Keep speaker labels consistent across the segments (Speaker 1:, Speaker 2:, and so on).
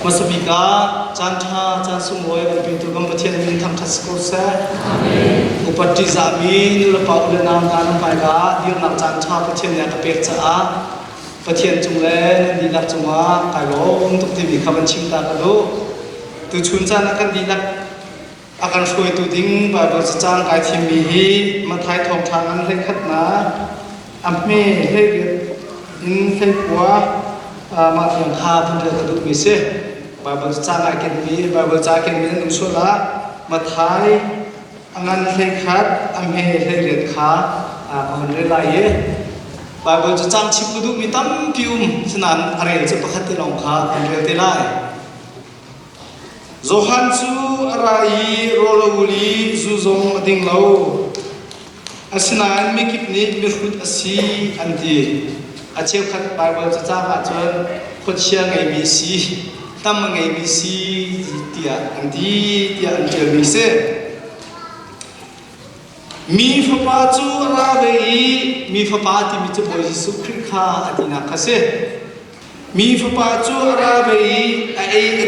Speaker 1: มัสบิกาจานทาจานสมวยกันเป็นตัวกำปะเทียนมินทำทัศกุศลอุปติจามีนุลปาอุลนามการไปกาเดียวนักจานทาปะเทียนเนี่ยกับเปียกจ้าปะเทียนจุงเล่นดีนักจุงว่าไก่ล้มตุกทีบีขับบัญชีตากระดูตัวชุนจานักกันดีนักอาการช่วยตัวดิ้งไปบริจาคไก่ทีมีฮีมาท้ายทองทางนั้นให้ขัดนะอัมเม่ให้เรียนอินให้ปัวมาเพียงข้าพันเดือนกระดูกมิเซ่ไปบริจาคไก่มีไปบริจาคไก่มีนั่นสุดละมาท้ายงานให้ขัดอัมเม่ให้เรียนขาพันเดือนไรเย่ไปบริจาคชิบกระดูกมีตั้มพิวมฉะนั้นอะไรจะประคัตที่ลองขาพันเดือนได้ไรZohansu arai rolawuli zuzong ading lau asinan mikip ni mirhut asi anti acheu khat bible cha ba chon khotsia ngai mi si tam ngai mi si tia anti tia anti mi se mi phapa chu ara vei mi phapa ti mi chu boy su kha adina khaseมีฟ้าป่าจูอาเบยไอ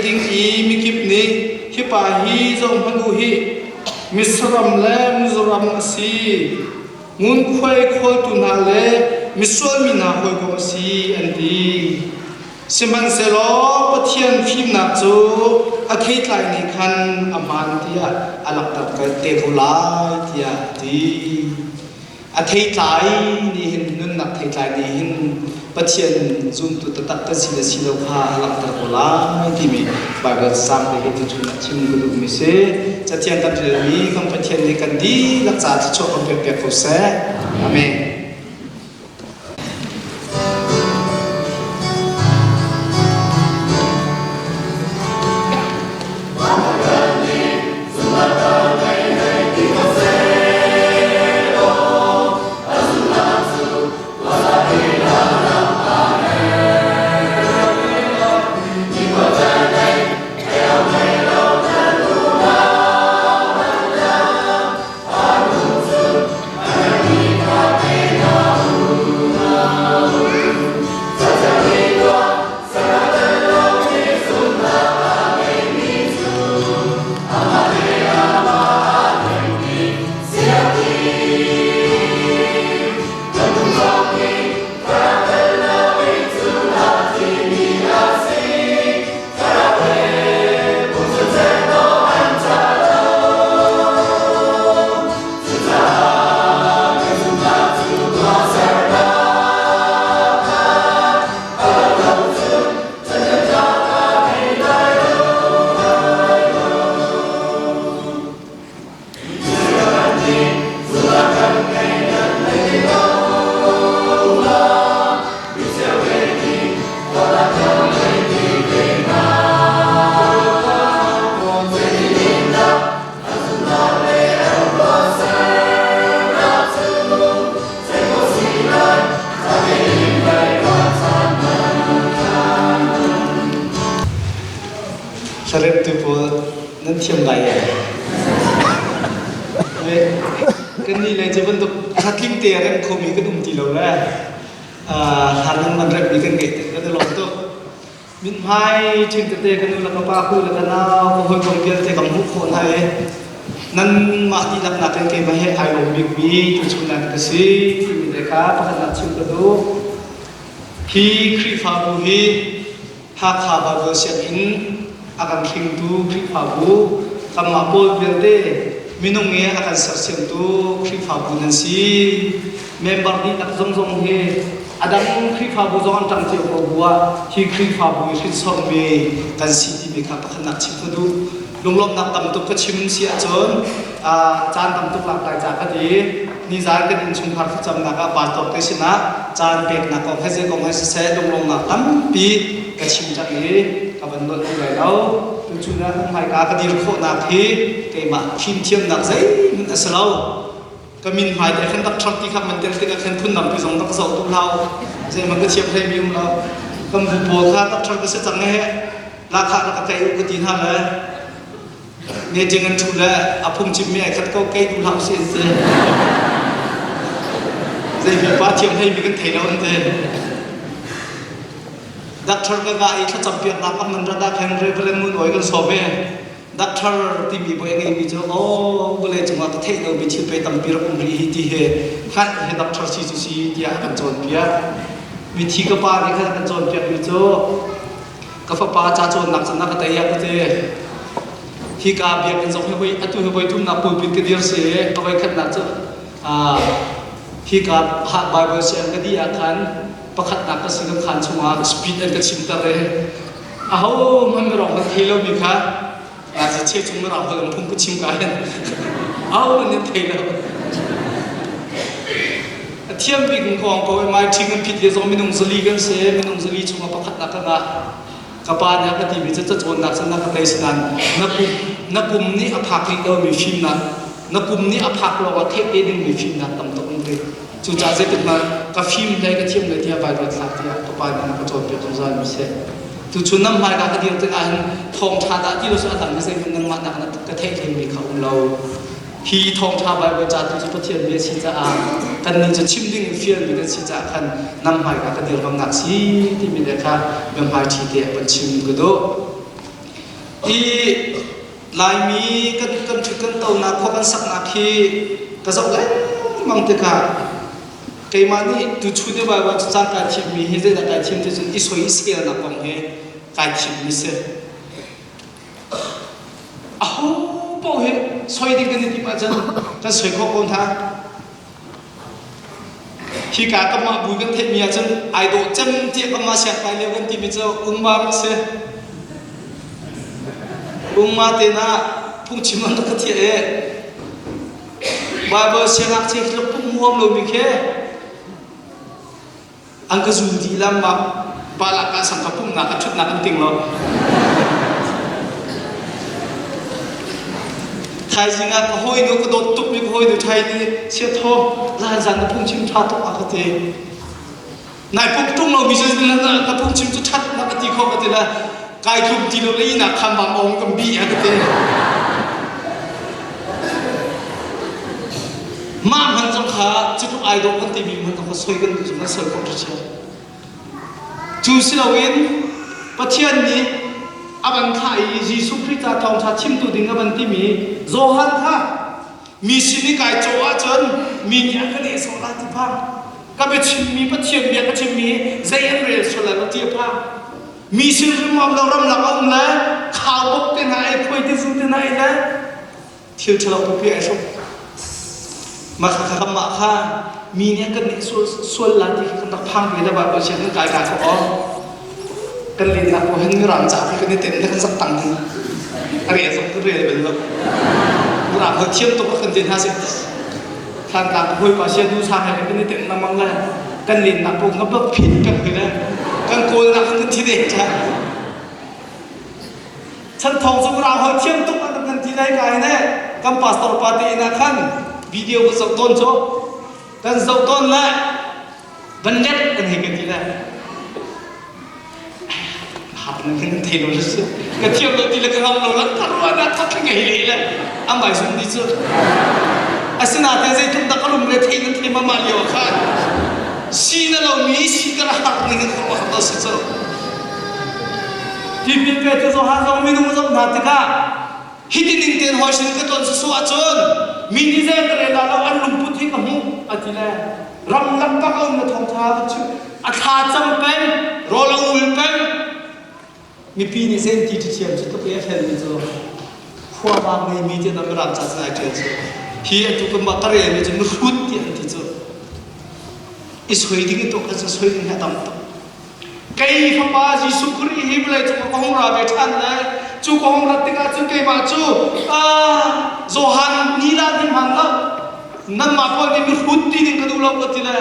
Speaker 1: ดิ่งอีมีกิบนี้ฮิปาฮีจงพันดูฮีมิสรัมเล่มิสรัมสีงุนควยโคตุนาเล่มิสวมินาควยกมสีอันดีสิมันเซโลปะเทียนฟิมนักจูอาเคทไลนิคันอามันเตียอาลักตัดกันเตกุลายเตียดีอาเคทไลนี่เห็นนุ่นนักเทไลนี่เห็นปะเทียนจุ่มตุตัดตัดสิลสิลข้าหลักตะโกลาที่มีบางก็สร้างไปที่จุดชิมกุลุมิเสจะเทียนตัดเรื่องนี้คำปะเทียนในกันดีรักษาที่ชอบคำเปียกๆเขาเสอาเมนสรุปตัวพอนั่นเทียมไรอ่ะกันนี่เลยจะเป็นตัวฮักกิ้งเตียร์กันคมีก็ดุมตีเราแล้วหาลังมันเริ่มมีกันเกตก็จะลองตัวมินไพ่ชิงเตะกันนู่นแล้วก็ป้าพูดแล้วกันนะพอคนเกี่ยวเตะกับมุกคนไทยนั่นมาที่นักนักกันเกมมาให้ไอโอบิกบีจุดชุนนักกษีที่มีเด็กครับพัฒนาชิงกระดูฮีครีฟาบูฮีฮักฮาบาโดเซียอินakan khingtu khripabu kama bol belde minunge akan sersentu khripabu nansi member di tak zongjong he adam khripabu zongan tangti ko bua hi khripabu hi sombe kan city be kha pakhanak chipadu lunglom nak tam tu kachim sia chon chan tam tu lak lai ja ka di ni jar ke din chung khar cham na ka ba tok te sina chan bek na ko phese ko mai se lunglom na tam pi kachim ja ni kaban lot ngai lau tu chuna mai ka ka dir kho na thi ke ma khim thiam nak zai mun asalo kamin mai de khan tak thak ti kham man tel te ka khan thun nam pi zong tak so tu lau zai man ka chiam thai mi um lau kam bu po kha tak thak ka se chang he la kha ka kai u ti na la ne jengan thu la apum chim me khat ko kai tu lau se se zai bi pa thiam thai mi kan thai lau an te ดักทอร์ก็ง่ายถ้าจำเป็นนักมันระดับแห่งเรื่องเรื่องมุ่งโอยกันสอบเองดักทอร์ที่มีบ่อยเองมีเจ้าโอ้บุเลยจังหวะที่เทเราไปชิลไปตั้มปีรักอุ้มรีที่เฮขันเฮดักทอร์ซีซูซีที่อากันโจนเปียวิธีก็ป้าที่ขันกันโจนเปียมีเจ้าก็ฟ้าป้าจ้าโจนหนักสนักแต่ยากก็เจที่กาเบียกันส่งให้ไปอัตุให้ไปทุ่มนับปุ่นปิดกระเดียร์เสียเอาไปขันนักเจ้าที่กาหักใบเบอร์เสียงก็ดีอาการประคัดนักก็สิ่งขันช่วงสปีดอันก็ชิมตาเลยเอามันไม่รองกันทีแล้วมีค่ะอาจจะเชื่อชมไม่รองกันพุ่งก็ชิมกันเอาเนี่ยทีแล้วเทียมปีกของก็ไม่ทิ้งกันผิดเลยจะไม่นุ่งสลีกันเสียไม่นุ่งสลีช่วงประคัดนักก็นะกับป้าเนี่ยก็ที่มีจะโจรนักสนักก็ได้สนันนักกลุ่มนี้อภักนี่ก็มีฟิล์มนักกลุ่มนี้อภักเราว่าเทปเองมีฟิล์มนักต่ำตรงเลยจุดจ่าเสร็จมากับฟิล์มได้ก็เทียมเลยที่อาไปรถหลักที่กับป้าเนี่ยก็โจรเปียกตรงนั้นมีเสียจุดชุนน้ำมันก็เดียวกันทองชาดาที่เราสุดอันนี้เสียมันนั่งมาดักนั้นก็เทปเองมีเขาเราฮีทองชาใบใบจ่าตุจุปเทียนเบียชิจ่ากันนี่จะชิมดิ้งฟิล์มมีกันชิจ่ากันน้ำมันก็เดียวกันหนักสิที่มีเด็กค่ะเป็นพายทีเดียบชิมก็ดูอีลายมีกันถึงกันโตนักพอกันสักนักที่ก็จะเลยมังเตค่ะเกี่ยมันนี่ตุชุดเดียวว่าจะจ้างการทีมมีเห็นได้การทีมที่จะอิสวยอิสเกียร์นักบังเฮการทีมมีเสียอ้าวบอกเฮสวยดีกันที่มาจันกันสวยข้อคนท่าที่การก็มาบุยกันเทมีอาจารย์ไอโดจันที่ก็มาเสียไปเลี้ยงกันที่มีเจ้ามาเสียมาเตนะพุ่งชิมันตะเทียบาเบอร์เสียงเสียงลบพุ่งหัวลงมีแค่อังกฤษดีลำบากบาลักการสังกัดพุ่งหนักชุดหนักจริงๆเราไทยจริงอ่ะห้อยดูกระโดดตุบมีห้อยดูไทยนี่เสียท้องลานสันพุ่งชิมชาตุอักเตนายพุ่งตุ้งเรามีเส้นนั้นนะพุ่งชิมจุดชัดนักตีข้อกเตละกายทุบจีโร่เลยนะคำบางองค์กับบีอักเตมาหันจังขาจุดไอดอลกันทีวีมันต้องสวยกันจุดนั้นสวยกว่าที่เชื่อจูสิลาวินประเทศนี้อาบันไทยยิสุคริสต์ทองชาชิมตัวดิ่งอาบันที่มีโจฮันค่ะมีสิ่งนี้กายโจอาจนมีเนี่ยก็ได้สอนรัฐพังก็เป็นชิมมีประเทศเดียก็ชิมมีเซียนเรสโซลาร์ที่พังมีสิ่งที่มองเรารำหนักเอานะข่าวบอกเป็นไงคุยที่สุดเป็นไงนะเที่ยวเที่ยวไปเพื่อชมมาขับมาข้ามีเนี่ยกันเนี่ยส่วนหลังที่กันตักพังไปแล้วแบบเราเชื่อเรื่องกายการเขากันเรียนนักว่าเห็นมีรำจับกันเนี่ยเต็มที่กันสักตังค์อะไรสักตัวเรียนเป็นแบบรำเขาเที่ยวตัวกันเต็ม50ทางการคุยภาษาดูชาให้กันเนี่ยเต็มน้ำมันเลยกันเรียนนักพวกนั้นแบบผิดกันเลยนะกันโกนนักกันที่เด็กจ้ะฉันทองสมุราเขาเที่ยวตัวกันที่ไหนกันเนี่ยกันปัสตอร์ปาร์ตี้นะขั้นวิดีโอก็สักต้นโจ้กันสักต้นละบันเด็ดกันเห็นกันทีละหับนั่นกันทีนู้นสิกันเที่ยวกันทีละกันเราลักทารุณะทักกันไงเลยอันใบสุดที่สุดอาศัยนาเตะใจทุกตะกลุ่มเลยทีนั้นทีมามาเลี้ยวข้างสีนั่นเรามีสีกระหักนี่กันตัวหักตัวสุดที่เป็นเพื่อนที่เราหาเราไม่รู้ว่านาติกาฮิตนิ่งเต็นหอยสินก็ต้นสุอาจนมินิเซนเรดาเราอันลุงพุทธิกับหูอาทิเลรำลับปักเอาเนื้อทองชาชุอัฐาจำเป็นโรลังอุลเป็นมีปีนิเซนที่ที่เชียมจุดตัวเอฟเอลมิโซขัวบางในมีเจตนาไม่รับจัดสายเจนฮีทุกคนมาตระเรียนจะนุ่งหุ่นที่อันที่โซอิสวยดิ้งตัวก็จะสวยดิ้งให้ตำตัวไก่ฟ้าบาจีสุขุรีฮิบเลยจุกของเราไปทันเลยจุกของเราติกาจุกไก่มาจูโจฮันนีลาดิมันแล้วนั่นมาพอดีมีหุ่นที่ดิ้งกระดูกเราก็ทีละ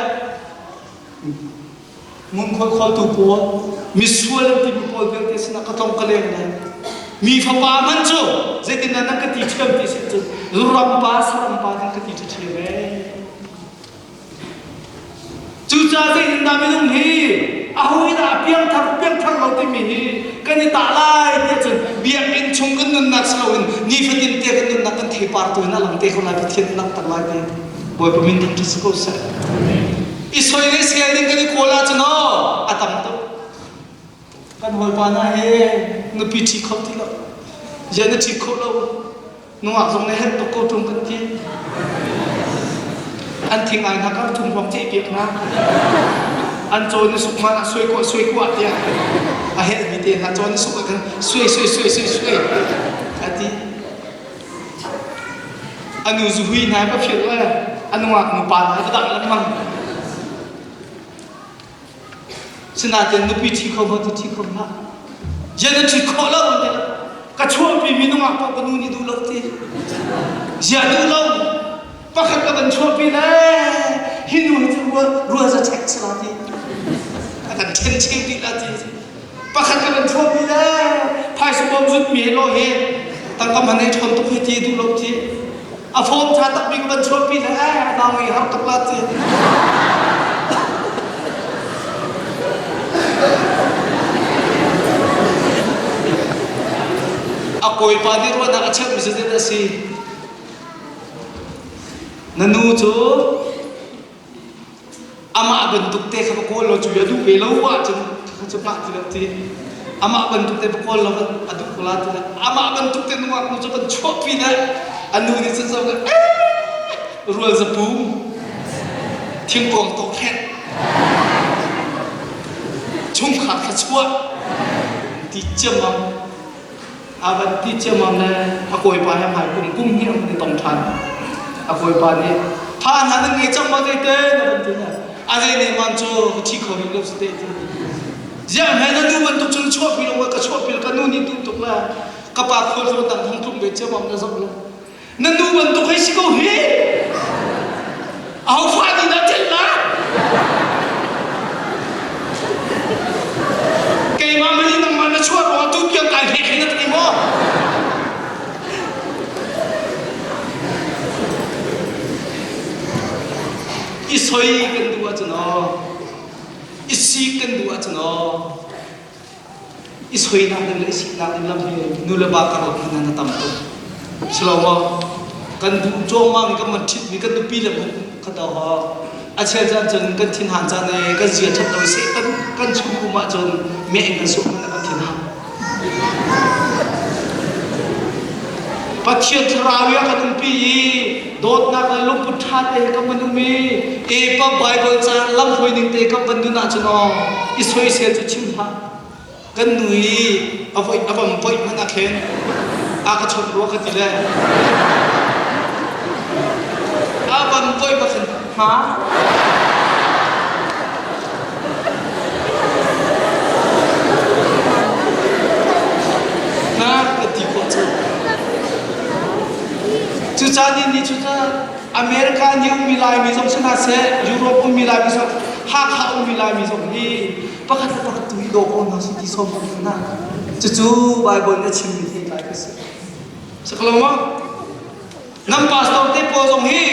Speaker 1: มุนคนเขาตัวปัวมีส่วนที่มีปัวเป็นที่สนักต้องกระเลงเลยมีฟ้าบามันจูเจตินันนักติเชื่อมที่สุดรูปบาสรัมบานักติเชื่อมจูจ่าเจตินันไม่ต้องฮีอาหุยนะเพียงทางเราที่มีกันนี่ตาลายเดี๋ยวจนเบียร์เป็นชงกันนั่นนักสลาวินนี่ฟังกินเตะกันนั่นนักกันเทปาร์ตัวนั่นหลังเตะคนละพิธีนั่นตาลายเนี่ยบ่อยประมินทั้งที่สกุลเสร็จอิสราเอลเสียดิ้งกันนี่โคลาจเนาะอาตัมตัว กันหอยปานาเฮนปีที่เขาที่เราเย็นที่เขาเรานุ่งอ่างทรงในเห็นตะโกนทุ่งกันที่อันทิ้งไอ้นักการทุ่งความเจ็บเปียกนะอันโจนสุขมาสวยกว่าเดียอาเห็นมีเดียนะโจนสุขกันสวยอันที่อันนู้จุยนายก็เพียรเลยอันนู้อ่างปานาก็ดังแล้วมั้งสนาเดินนุปีที่เขาพอที่เขาพาเย็นที่เขาเล่าเนี่ยก็ชวนพี่มีนุ่งอ่างปอกนู่นนี่ดูเล่าที่อย่าดูเล่าปะขัดกับมันชวนพี่นะฮินูจะรัวจะแท็กสลาที่อาจารย์เช่นดีละที่ปะขัดกับมันชวนพี่นะพายสมบูรณ์สุดมีโลเฮตั้งแต่มันในชนตุกที่ดูเล่าที่อาฟอมชาตักมีกับมันชวนพี่นะนางมีหักตุกละที่Aku ipadi ruang nak acap mesti ada si. Nanu tu, ama bentuk teh kalau kau lo cuci adu belau macam mak tidak ti. Ama bentuk teh kau lo adu kolat tidak. Ama bentuk teh nuak macam copi dah. Anu ni sesuatu ruang sepung, tiangkong toket, cungkat kacua, dijemam. Aban teacher mana aku ipa yang hai kum hiam ni tong than aku ipa ni than han ni chang ma dei te na ban na azai ni man cho chi kho ni lo ste te jam hai na nu ban tu chung chho pi lo ka nu ni tu tu la ka pa khol so tan thong thum be che mam na zok la na nu ban tu khai si ko he au fa ni na chen la kai ma ma ni nang ma na chua ro tu kyang kai he na tri mo isoi kan dua chano isi kan dua chano isoi na le isi na lam he nu la ba ka ro na tam tu slowa kan du jo ma mi ka ma thit mi ka tu pi la ka da ha a che jan chen kan thin han cha ne ka zia chat do se kan chu ku ma jon me en ka su na ka thin ha pathian thrawia ka tum pi dot na ka lu put tha te ka manu mi e pa bible cha lam hoi ning te ka ban du na chno isoi se chu chim ha kan nui avoi abam poi mana khen a ka chot ro ka ti le abam poi ba khen ha na ka ti ko chu chucha ni chucha America ni milai mi som sana se Europe milai mi som ha kha milai mi som ni pakhat tu do ko na si ti som na chu Bible ne chim ni lai ka se saklama nam pastor te po jong hi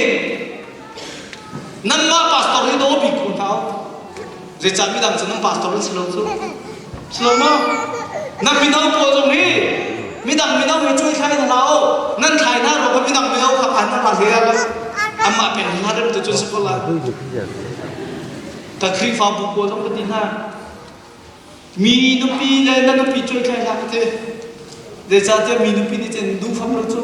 Speaker 1: nam ma pastor ni do bi ku thao je cha mi dang nam pastor ni sloma nam mi no po jong hi mi dang mi no mi chui khai na lao nan khai na ro ko mi dang mi no kha an na la se la amma pen na re tu chun sekola ta khri fa bu ko jong tin ha mi no pi le na no pi chui khai la te de cha te mi no pi ni chen du pham ro chu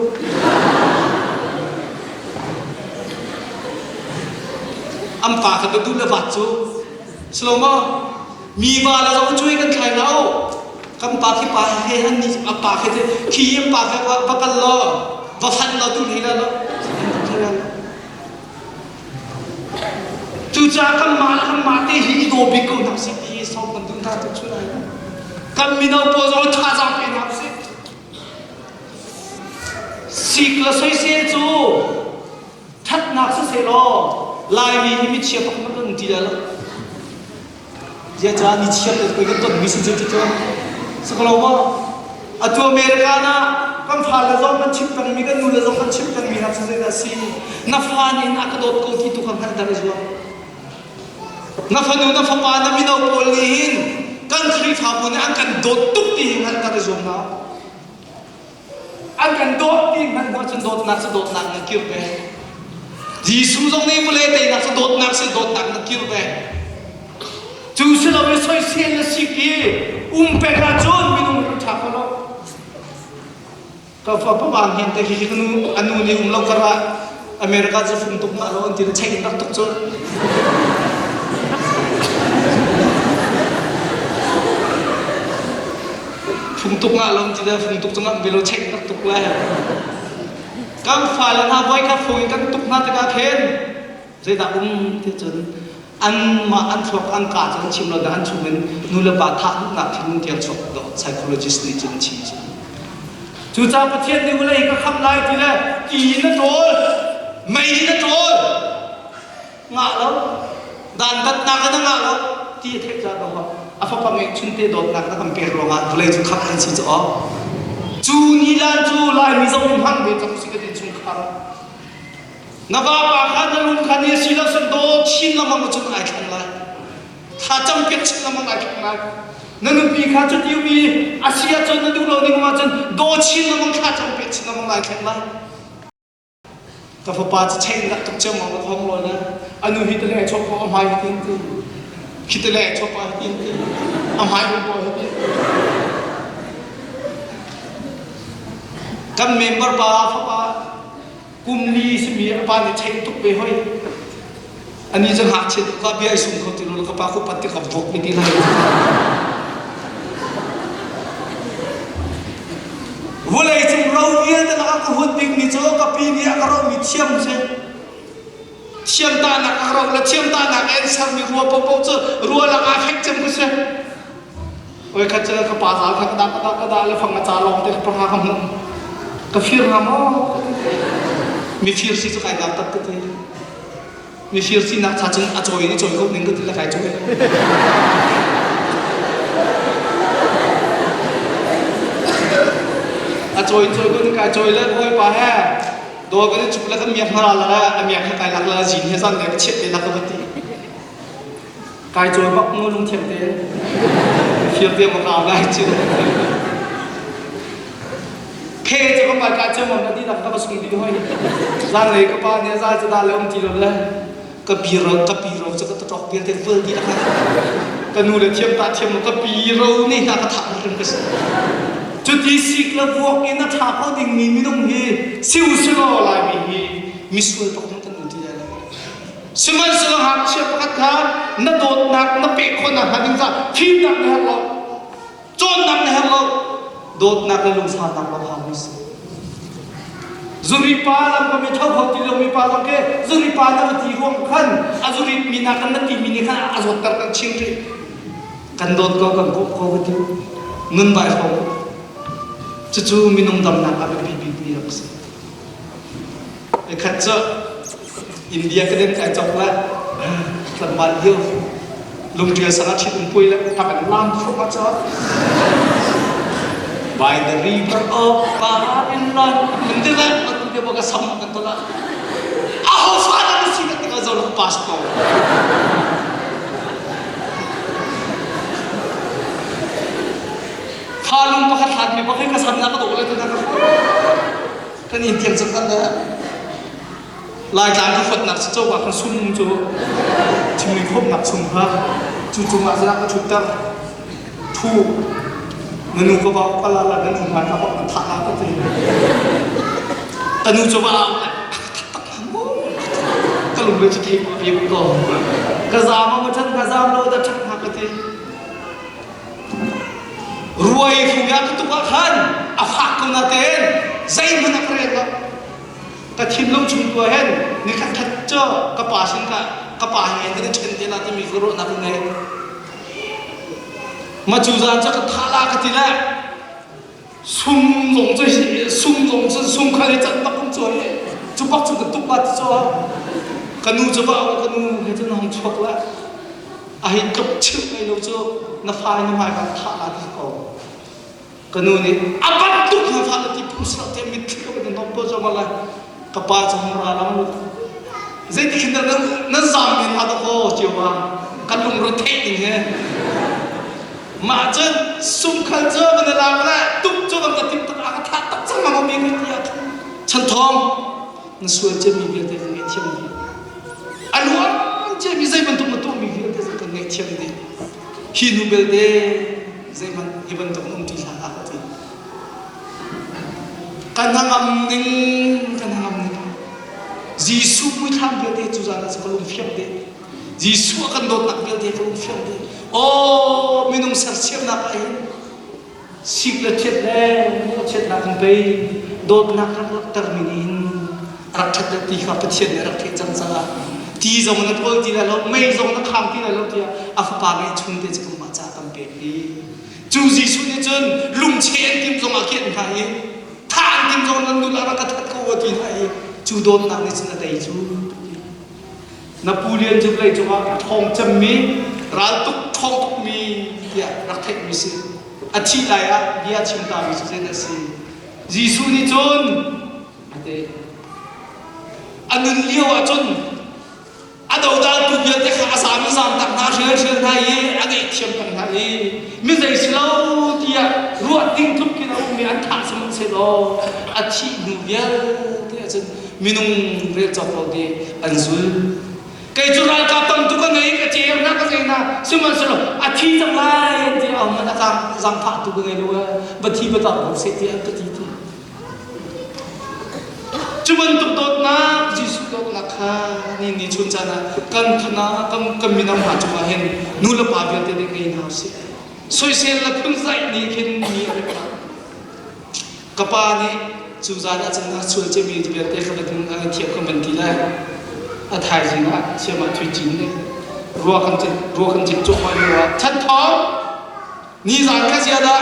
Speaker 1: am pa ka du le va chu sloma mi va la jong chui kan khai lao kam pa ki pa he han ni pa ke te ki yem pa ke wa kal lo wa phan lo tu ni la lo tu cha kam ma te hi do bi ko na si ti so kan tu ta tu chu na kam mi no po zo tha za pe na si sik la soi se chu that na se lo lai mi chia pa ma kan ti la lo ya cha ni chia te ko ko mi si chu chu sekolahnya, atau Amerika na kan fala zong kan chip tang mi kan nula zong kan chip tang mi hap se na si na fani na ka dot ko ki tu kan har dar zong na fanu na fa pa na mi na pol ni hin kan khri fa bu na kan dot tuk ti har dar zong na an kan dot ti man ko chen dot na kir be ji su zong ni pule te na se dot na kir be จูเสเราไม่ใช่เสียนสิกีเป็นราชนมีนุ่มชักเขาแล้วก็ฟ้าพระบางเห็นแต่ที่นู้อันนู้นนี่เรากระอเมริกาจะฟุ้งตุกมาแล้วอันที่เราใช้นักตุกจนฟุ้งตุกมาแล้วอันที่เราฟุ้งตุกจนเราใช้นักตุกแล้วกังฟ้าแล้วนะไว้กับฟุ้งกันตุกน่าจะการเห็นใจดำที่จนอันมาอันฟอกอันกาจนชิมเราดันชุมันนู่นละบาททักนักที่นุ่งเดียวชกดอก psychologist นี่จนชิมจู่จ้าประเทศนี้เวลาอีกคำไล่ทีละกี่นัดโดนไม่นัดโดนงาแล้วดันตัดนักกันงาแล้วที่เทคจ้าบอกว่าอาฟ้าพังเองชุนเตโดนนักนักคำเปรี้ยวงาเวลาจู่ขับกันสิจ้าจู่นี่ละจู่ไล่มีสมุนพันเดียวจะสิ่งที่จู่ขับนับว่าปากขันลุนขันนี้สิละสุดโดชินละมังจู่ไอ้ขันไล่ถ้าจำเป็นชินละมังไอ้ขันไล่นั่นปีข้าจุดยูบีอาเซียจนนั่นดูเรานี่มาจนโดชินละมังข้าจำเป็นชินละมังไล่ขันไล่ก็พอป้าจะเช่นละตุกเจ้ามังละท้องเลยนะอันนู้นฮิตเลยชอบพอเอาไม้ทิ้งทิ้งฮิตเลยชอบไปทิ้งทิ้งเอาไม้ไปปล่อยทิ้งกันเมมเบอร์ป้าพอป้ากุมลีสมีป้าเนี่ยเช่นตุกไปห้อยอันนี้จะหักเช่นก็เบี้ยสุ่มเขาติดแล้วก็ป้าเขาปฏิกับพวกไม่ดีเลยวันไหนจึงเราเยี่ยแต่ละก็หุ่นดิ้งนี่เจ้ากับปีนี้ก็เรามีเชื่อมเช่นเชื่อมตาหนักเราและเชื่อมตาหนักเอ็นซัมมีรัวปปเจอรัวละอาเฟกจำก็เช่นโอ้ยข้าเจอข้าป้าสาวข้ากระดาษแล้วฟังอาจารย์ลองแต่ข้าพาคำนึงก็ฟิลฮามอมีฟิลสิจะใครนับตัดตัวมีฟิลสินักชาจึงอาจอยนี่จอยเขาหนึ่งก็ที่ละใครจอยจอยก็นึกจอยแล้วโอ้ยป้าแฮ่โดนก็ได้จุกแล้วก็เมียมาแล้วนะเมียให้ใครรักแล้วจีนให้สั่นเนี่ยเช็ดเลยรักก็ไม่ตีกายจอยบักงูลุงเทียมเต้เทียมเต้มาข่าวได้จีนเพจจะก็มากายเจ้ามันก็ที่ทำก็มาส่งดีด้วยร่างเลยก็ป้าเนี่ยจะได้แล้วจีนเลยก็ปีเราจะก็ตอกเปลี่ยนเทเวอร์ที่นะครับก็นู่นเลยเทียมตาเทียมก็ปีเรานี่น่าก็ทำเรื่องก็สิจุดที่สิกระบวกนี่นะท่าเขาดิ่งมีไม่ต้องมีสิวสิโลอะไรมีส่วนประกอบกันอยู่ที่นั่นสมัยสลหักเชื่อประคันนั่นโดดหนักนั่นเปะคนน่ะหาดิ้งซาทีมหนักเนี่ยเราจนหนักเนี่ยเราโดดหนักเลยลุงสาหนักเราพาไม่สิจุริปาลังก็ไม่เท่าเขาที่เรามีปาลังแค่จุริปาลังที่รวมขันอาจุริมีนักนั่นที่มีนี่ขันอาจุตัดกันชิงที่กันโดดก็กันพบเขาที่นุ่นใบเขาจู่ๆมีน้องดำนักอะไรบีรักษาไอ้ขัดเจาะอินเดียก็เดินใจจบแล้วสบายเดียวลุงเรียนสารชิดอุ้มปุยแล้วทำเป็นล้ำฟุกมาจอด By the river of Babylon มันเดือดมันเดือดบอกกับสมกันตัวละอ้าวฟ้านั่นสิกันก็จะลุกพาสโต้ถ้าลุงประคัดหันมีพวกให้กระสันนักกระโดดเลยทุกท่านท่านอินเดียนสักท่านเลยรายการที่ฝึกหนักเจ้าว่าคนซุ่มจู่ที่มีพบหนักซุ่มพระจู่ๆมาจะนักกระชุดตั้งถูกเงินก็บอกว่าละนั่นถึงมาเขาบอกมันถ่ายก็ตีแต่นูจะว่าก็ลุงเลยจะทิ้งมาเพียงก่อนกระซามมาฉันกระซามเราจะชักหักก็ตีรวยฟุ้งยากตุกขันอาฟักคนนั้นเองใจมันนักเรียนแล้วแต่ทีมลงชุมตัวเห็นนี่ขัดทัดเจ้ากระป๋าสินค้ากระป๋าเห็นที่เช่นเดียวที่มีกระโดดนักเรียนมาจูจานจะกระทาลากทีแรกซุ่มหลงใจซุ่มหลงจะซุ่มใครจะตักผมจ่วยจุบักจุกตุกบัดจ่อกันนูจะว่ากันนูให้จะน้องชกแล้วไอ้กับชื่อไอ้เราจะน้าฟ้าน้าไม้กันทาลาที่เขากันนูนี่อาบัดตุกน้าฟ้าที่ผู้สาวเต็มมิตรก็เป็นน้องพ่อจะมาละกับป้าจะมาละมั้งใจที่คิดนั้นสามเดือนมาตะโกเจียวว่ากันลุงรถเทนอย่างเงี้ยมาจนสุ่มขันเจอมันอะไรมาแล้วตุ๊กเจอมันก็ติดตาทัดตักจังมามีเงินเยอะฉันทองนั่นส่วนจะมีเงินแต่เงินเทียมดีอันว่าจะมีใจมันตุ้มมีเงินแต่เงิน เทียมเดฮินูเบลเดใจมันฮิบันตกนุ่มที่หาอาทิกันทางนิ่งกันทางนิ่งจีสุไม่ทำเบลเดจุจานะสกลุมเฟียมเดจีสุกันโดนนักเบลเดกลุมเฟียมเดโอ้มีนุ่งเสียนักไอ้สิกเลเช็ดแน่เช็ดนักไปโดนนักรักตร์มินินรักชัดตีขับเชียนรักเทจังซาที่จงนั้นพอที่แล้วไม่จงนั้นคำที่แล้วที่อาฟปาเกชุนเดจกุมาจากตัมเปรีจูจีสุนเจนลุงเชนทีมจงอาเกียนไทยท่านทีมจงนั้นดูแลรักทัดกูว่าที่ไทยจูโดนนักในชนได้จูนับผู้เรียนจุเลยจุว่าทองจำมีรัลตุกทองตุกมีเดียรักเทมิสิอาชีพอะไรอ่ะเดียชิมตามิสิเจนสิจีสุนจนอันนั้นเลี้ยวจนอันเดียวกันทุกอย่างที่ข้าสามีสามตักน้าเชื่อเชื่อไทยอันนี้เชื่อมกันไทยมิใช่สิเราที่รู้ดิ้งทุกข์กินเอามีอันท่าสมุนเสลออาชีพนุ่มเยอะที่อาจารย์มีนุ่มเรียกจับเราดีอันสุดใครจุดอะไรกับตั้งทุกคนเลยก็เจียมนะก็เจียมนะสมุนเสลออาชีพจังไรที่เอามันจังผ่าทุกคนเลยรู้ว่าบัดที่บัดต่อเสียที่อันก็ที่จุบันตุกตนะจิสุตนะค่ะนี่ชุนจานะกันธนากันมีน้ำหาจุมาเห็นนู่นละปาเบียเตเด็กนี่น่าสิสวยเสียละพึ่งใจนี่เห็นมีอะไรบ้างกปานี่จุจานะจังนะสวยจะมีเบียเตเขาเป็นอะไรเทียบกันเป็นทีแรกอาไทยจริงนะเชื่อมาทุจริงเลยรัวกันจิตจุกมารัวชัดท้องนี่สารกัสยาดา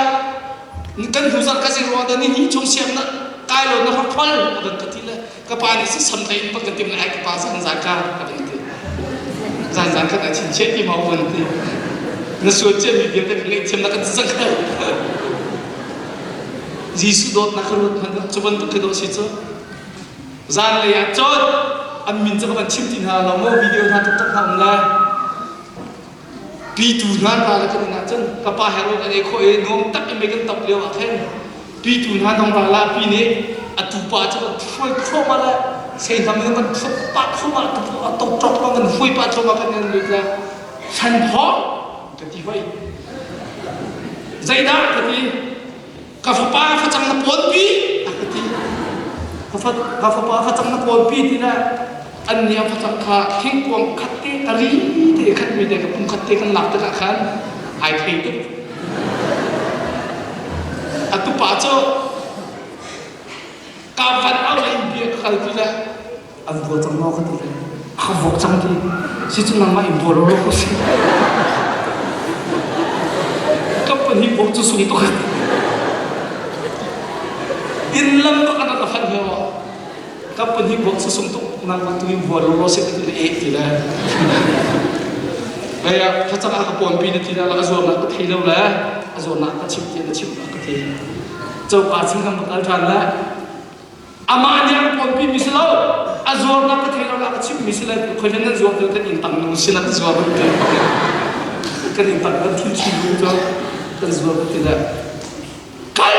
Speaker 1: กันหูสารกัสยารัวดานี่ชงเสียมนะกายเราเนี่ยเขาพันกันกันทีเลยกปานี่สิสำเร็จปกติมันไอ้กปาสังสารกันกันทีสังสารกันแต่ชิ้นเช็ดที่มาวันทีนั่นส่วนเจ้ามีเดียร์แต่เล็กเช่นนักกันสังกันจีสุดนักรุดมันจุบันตุกกระโดดสิจ้าจานเลยจอดอันมินจะมันชิมที่หาเราโม่วิดีโอท่าทุกท่านทำเลยปีดูนานมาแล้วกันนะจันกปาเฮโร่กันเองเขาเองงงตักเองไม่กันตับเลี้ยวอ่ะแค่ปีดูนานทำมาละปีนี้อัตุปาจะมันช่วยเข้ามาแล้วเสียงทำให้มันปักเข้ามาตกจบมันช่วยปัดเข้ามากันนั่นเลยละฉันพอจะที่ไว้ใจด่ากันทีกาฟป้าเขาจังนับปนปีกันทีกาฟป้าเขาจังนับปนปีที่นั่นอันนี้เขาจังขาเข่งกวงขัดเตะอะไรเตะขัดไม่ได้กับปุ่มขัดเตะกันหลับตะกันหายเพลงอัตุปาเจ้ากาฟันเอาอะไรเบียร์ขัดที่ละอันบัวจังนอกกันที่เขาบอกจังที่สิจุนังมาอินบัวโลโลกุสิก็เป็นฮิปโปจุสุนตัวอินลัมก็อันนั้นฟันเหรอก็เป็นฮิปโปจุสุนตัวนั่งมาตุยบัวโลโลสิที่ละเอกที่ละเฮ้ยพระเจ้าข้าพเจ้าปีนี้ที่ละแล้วก็ส่วนนักก็เที่ยวแล้วส่วนนักก็ชิมเที่ยวชิมนักก็เที่ยวเจ้าอาชิงคำประกันแล้วอามาเนี่ยคนพี่มิสลาอาจวนนักเที่ยวแล้วก็ชิมมิสลาคนนั้นจวนเดียวกันอินตังนุสิลักจวนเดียวกันอินตังกันที่ชิมดูจ้ากันจวนเดียวกัน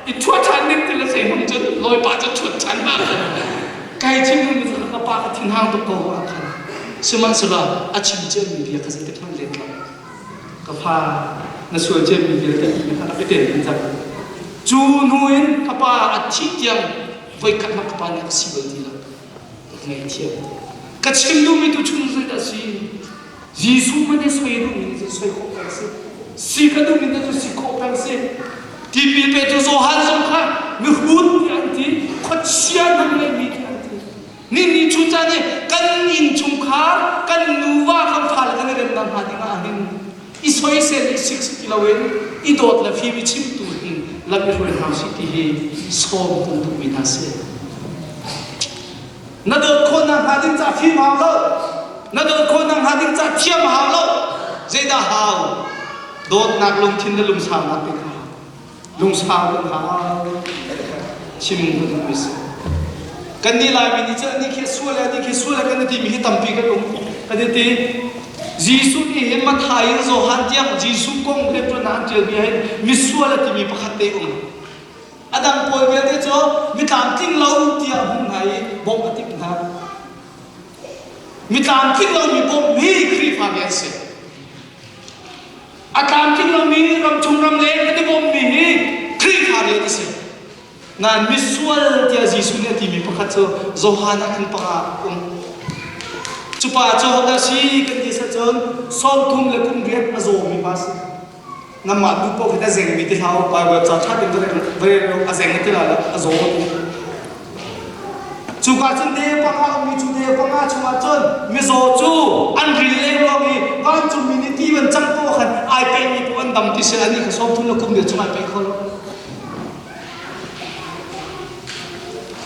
Speaker 1: อีชั่วชันนี่ที่เราเสียมันจะลอยป่าจะชั่วชันมากใครชิมมันจะกระปากทิ้งห้างตะโกว่ากันสมัยสุดอาชิมเจมีเดียก็จะติดมันเล็กกระพาในส่วนเจมีเดียแต่ไม่ทันไปเด่นจังจูนูอินกระปาอาชิตยังไว้กันมากระปาเนี่ยสิบวันทีละไม่เที่ยวกระชิมดูไม่ตัวชุนใจแต่สิยิสุมันได้สวยดูมันจะสวยโคตรสิสิกระดูมันได้สิโคตรสิที่ปีเปตัวโซฮันสงฆ์นึกบุญที่อันที่ขัดเชียร์นั่นเลยมีที่อันที่นี่ชุนใจเนี่ยกันอินชุมขากันนูว่าคำพาลกันเรื่องนั้นหาที่มาเห็นอีสวยเซนอี60 กิโลเมตรอีโดดละฟีวิชิมตูนละไม่รู้ทางสิที่heซ้อมกันทุกวินาทีนั่นเดินคนนั่งหาดิ้งจ่าฟีมาแล้วนั่นเดินคนนั่งหาดิ้งจ่าเทียมหาแล้วเจด้าหาวโดดนักลงทิ้งแล้วลุงสาวนักเป็นหาลุงสาวลุงหาชิมกันทุกวินาทีกันนี่ลายมินิจ้านี่แค่ส่วนแล้วนี่แค่ส่วนแล้วกันนี่มีให้ตั้มปีกันลงกันนี่จีสุนี่เห็นมาถ่ายโซฮันเทียมจีสุกงเรียบร้อยนั่นเจอมีให้มิสวลที่มีประคัตเตอร์อดัมป่วยเวลาเจ้ามีตามทิ้งเราที่อาบุญให้บอกมาทิ้งนะมีตามทิ้งเรามีบอกมีครีฟาเกนเซ่ atam king lo mi ram chung ram le ka de bom mi khri kha le ti se nan misual tia jisu ne ti mi pakhat cho zohana kan pa chupa cho da si kan ti sa chon som thum le kum riat azo mi pas namma du po ka zeng mi ti hau pa wa cha tha tin de a zeng ti la azo chuka chun de panga mi chu de panga chuma chon mi zo chu an ri le lo mi ban chu mi ni ti ban chang po khan ai pe mi po an dam ti se ani ka som thum le kum de chuma pe khol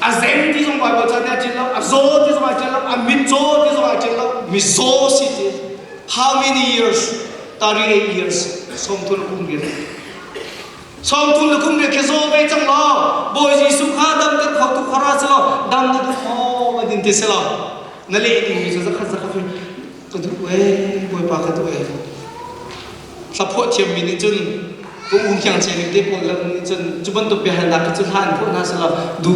Speaker 1: a zeng ti jong ba cha de chin lo a zo ti jong ba chin lo a mi zo ti jong ba chin lo mi zo si ti how many years 38 years som thum le kum de som thum le kum de ke zo be chang lo boy ji su kha dam ter khau tu khara cho dam na du ho ma din ti se lo na le ni mi zo kha fi ka du we boy pa ka du we support thiam mi ni chun ko ung kyang che ni de po lam ni chun chu ban tu pe han da ka chu han po na se lo du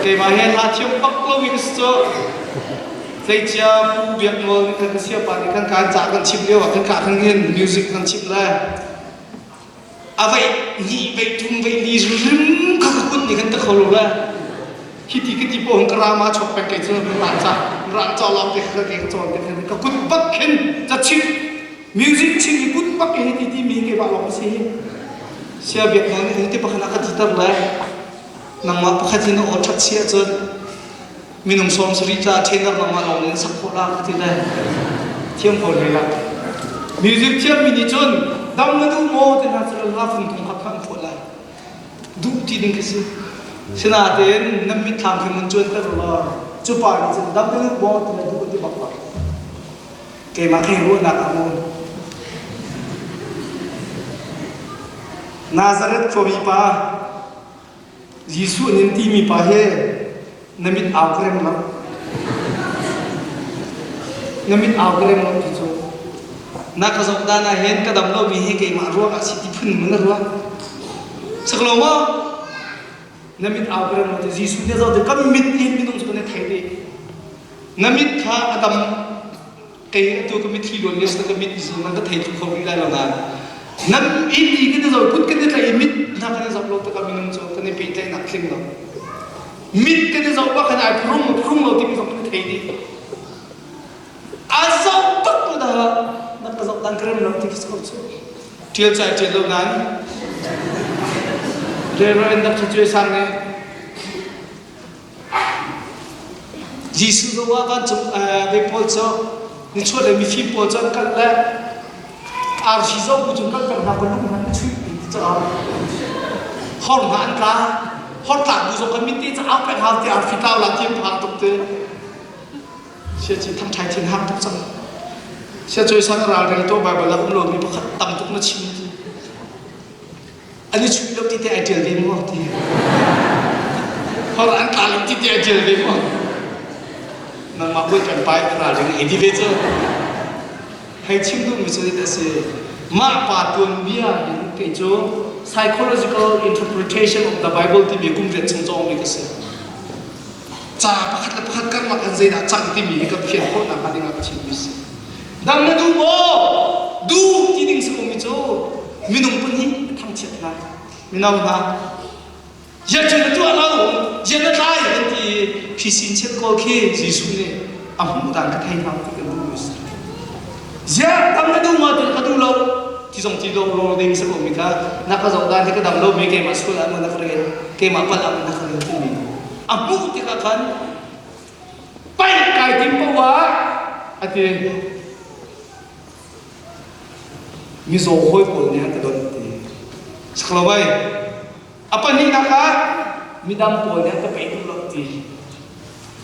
Speaker 1: ke ma hen la thiam pak lo wi so thầy cha phụ việc ngồi cái siêu bản cái cá giá cái chip liêu cái cả thằng hiền music thằng chip là à vậy nhị vậy thùng vậy đi rừng các quân thì cái tao khâu là khi thì cái tipo hàng drama chọc bẹt cái cho nó rạn cho làm cái chọn cái quân bắc khen cho chip music chip cái quân bắc cái thì mình cái bảo làm gì siêu việc ngồi cái tipo khana cái guitar là nang ma pakhat hin o that sia chon minung som sri cha chenar ma long nen sak khola ka ti la thiam phol le la music thiam mi ni chon dam na du mo te na chal la fun thong kha kham phola du ti ding ke si sina ten nam mi tham ki mun chon ta la chu pa ni chon dam na mo te na du ti bak pa ke ma ke ro na ka mo Nazareth ko mi pa Yesu nin ti mi pa he namit awkrem la ti cho na ka zok da na hen ka dam lo mi he ke ma ro ka si ti phun mun ro saklo mo namit awkrem la ti Yesu de zo de kam mit ni mi dong so ne thai de namit kha adam ke tu ka mit thi lo nes ka mit si na ka thai tu kho ri la na nam in di ke de zo put ke de ka mit na ka zok lo ta ka mi nung so ka ne pe tai na kling lo mit cái này dòng bác này phrum đầu tiên dòng cái thấy đi dòng tất cả nó cái dòng đang kêu nó thì cái câu chuyện chia sẻ chuyện lâu ngắn rồi anh đã chia sẻ này Jesus đó vào trong về Paul cho nên cho để mình phim Paul cho cái là Jesus của chúng ta cần học cái lúc hắn truy cho hòn hắn cả hot tak bu zo kan mi ti cha pe hal ti ar fi taw la ti phang tuk te sia chi tham thai thin hak tuk sang sia choi sang ra re to bible la um lo mi pakhat tam tuk na chim ti ani chui lo ti te ideal ve mo ti hor an ta lo ti te ideal ve mo nang ma boi kan pai ra re edi ve cho hai chim du mi so ti se ma pa tun bia ni ke cho psychological interpretation of the Bible ti mi kum ret chung chong mi ka se cha pakhat kar ma kan zai da chang ti mi ka phian ko na ka ding ka chin mi se dam na du mo du ti ding se ko mi cho mi nong pun hi thang chet na mi naw na ya chen tu ala ya na lai kan ti phi sin chet ko ke jisu ne a hum dan ka thai tham ti ka du mi se ya dam na du ma ti ka du lo ti song ti do lo ding sa ko mi ka na ka zong dan ti ka dam lo mi ke ma school am na kre ke ma pal am na kre ti mi abu ti ka khan pai kai tim pa wa ati mi zo hoi ko ne ka don ti sklo bai apa ni na ka mi dam ko ne ka pe tu lo ti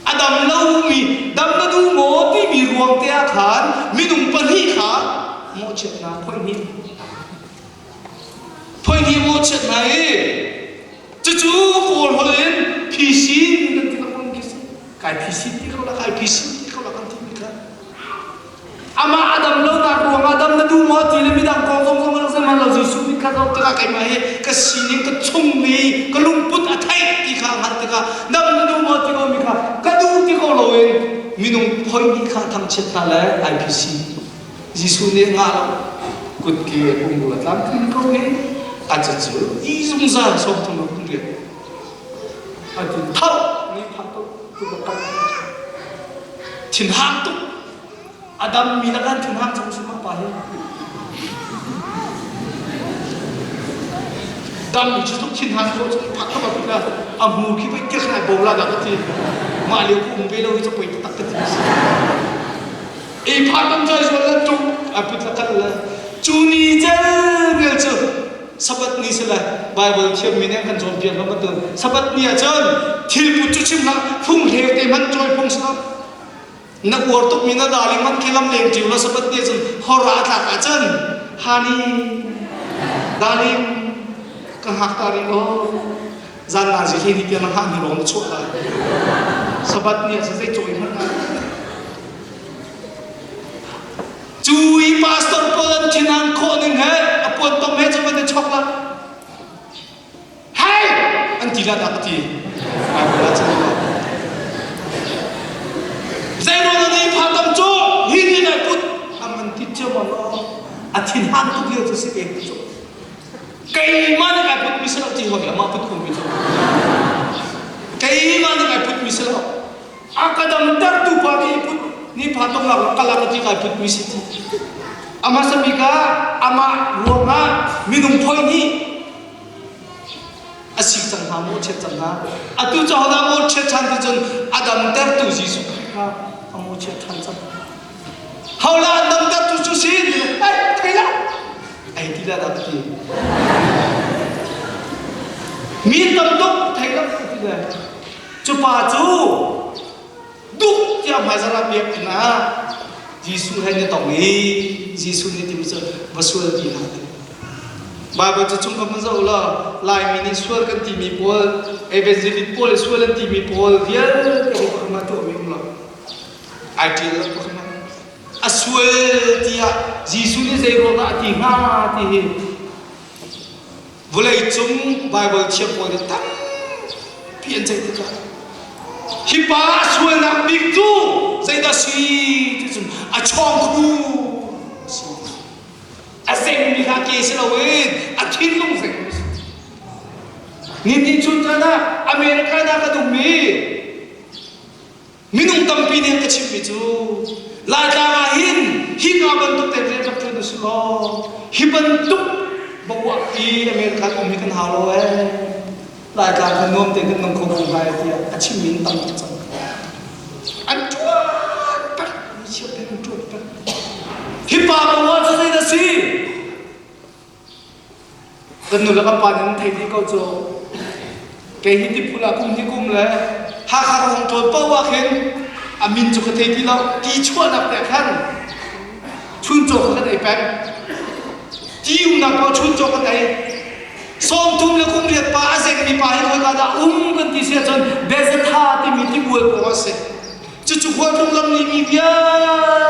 Speaker 1: adam lo mi dam na du mo ti mi ruang te a khan mi nung pa hi kha mo chet na phoi ni mo chet na e chu khol holen phi sin kan ti ka kon kis kai phi sin ti ka la kai phi sin ti ka la kan ti mi ka ama adam lo na ruang adam na du mo ti le mi dam kong kong kong sa ma lo ji su mi ka do ta kai ma he ka sin ka chung mi ka lung put a thai ti ka hat ka dam na du mo ti ko mi ka du ti ko เราเองมีนุ่งพอยมีข้าทำเช็ดนั่นแหละ IPC ยิสุเนี่ยงาเรากุดเกี่ยปุ่มบุหรี่ตามที่เขาเองอาจจะเจออีสงสารสมทุนเราเรียนอาจจะเท่านี่พันตัวตัวเราถิ่นห้างตัวอาดัมมีนักการถิ่นห้างจำสุมาไปดัมมีจุดทุกถิ่นห้างตัวจะพักเข้ามาเป็นอะไรอามูคิดไปเกี่ยวกับโบราณดักทีมาเลี้ยวคุ้มไปเลยจะไปตักกันทีไอ้พันต้องใจส่วนละจุกอาพิจารณาจูนี่เจ้าเงี้ยเจ้าสับนี้สิละไบเบิลเชื่อมีเนี่ยกันจอมเพียรมาตัวสับนี้เจ้าที่ปุจจุชิมละพุ่งเหวเตมันจอยพุ่งสลับนักวัวตุกมีนาดาลิมันคิลำเลี้ยงจิ๋วละสับนี้จนฮอราตากาเจ้าฮานีดาลิมก็หักตาลิโอจานนาจิเฮนิเกียนหันหลงชั่วละสับนี้จะได้จอยมันจูอีพาสตอร์พอลันชินังโคนึงเฮอปวนตอมเฮจะมันจะช็อกละเฮ้ยอันที่ละดักทีอาบุระจังเจโรนันอีพาตัมโจฮินี่นะพุทอามันติดเจ้ามันอาทินหันตุกเดียวจะสิเองโจไก่มันไก่พุทมิสลาที่หัวมาพุทคุมมิโจไก่มันไก่พุทมิสลาอากาดามดักตุปาดีพุทนี่พาต้องหลักกลางที่ไก่พุทมิสิทอามาสมิกาอามารัวมามีนุ่มพอยนี่อาศิกจังหาโมเชจังหาอาตุจะหาโมเชชันที่จนอาดัมเตอร์ตุจิสุข้าอาโมเชชันจังฮาวลาดัมเตอร์ตุจุสินไอ้ไทยละไอ้ที่ละดับที่มีตั้มตุกไทยละที่ละจุปาจูดุที่อามาสระเบียบนะยิสุให้เนี่ยต้องมียิสุเนี่ยที่มันจะมาสวดที่นั่นบาปจะจุ่มกับมันจะอุลาลายมินิสวดกันที่มีพอลเอเวซิลิพอลสวดกันที่มีพอลเดียร์ก็พวกมันตัวมีอุลาไอทีละพวกมันอสวดที่ยิสุเนี่ยจะรู้ว่าที่ง่าที่เวลาจุ่มไบเบิลเชื่อพอลตั้งเพี้ยนใจที่กันฮิปาสวดนักบิ๊กจูใจดัชชีที่สุดอาช่องครูอาเซมมีข้าเกศเราเองอาทินลงเสกนี่ชุนจันนะอเมริกาน่ากระดุมมีนุ่งตั้มปีเนี่ยกระชิบไปจูลาจาหินฮิกาบันตุกเตะเรียบจุดสุดล้อฮิบันตุกบอกว่าอีอเมริกาคงมีกันหาเราเองลาจาขนมเต็มกันน้องคงไปที่อาชิมินตั้มจังอันชั่วปะไม่เชื่อเป็นอันชั่วปะฮิปาบอกว่าจะได้นะสิกันนู่นแล้วก็ปานั้นไทยที่เขาโจแกฮิติพุลาคุมที่กุมเลยหากเขาของโจเป้าว่าเห็นอามินจุกเทที่เราที่ชั่วนับแต่ขั้นชุนโจกันไอ้แป้งที่ยุ่งนักเราชุนโจกันไอ้ซ้อมทุ่มแล้วคุมเรียดป้าเสกมีป้าให้คนกันกันที่เสียจนเบสท่าที่มีที่บัวกว่าเสกจุกหัวตรงลำนี้มีเบี้ย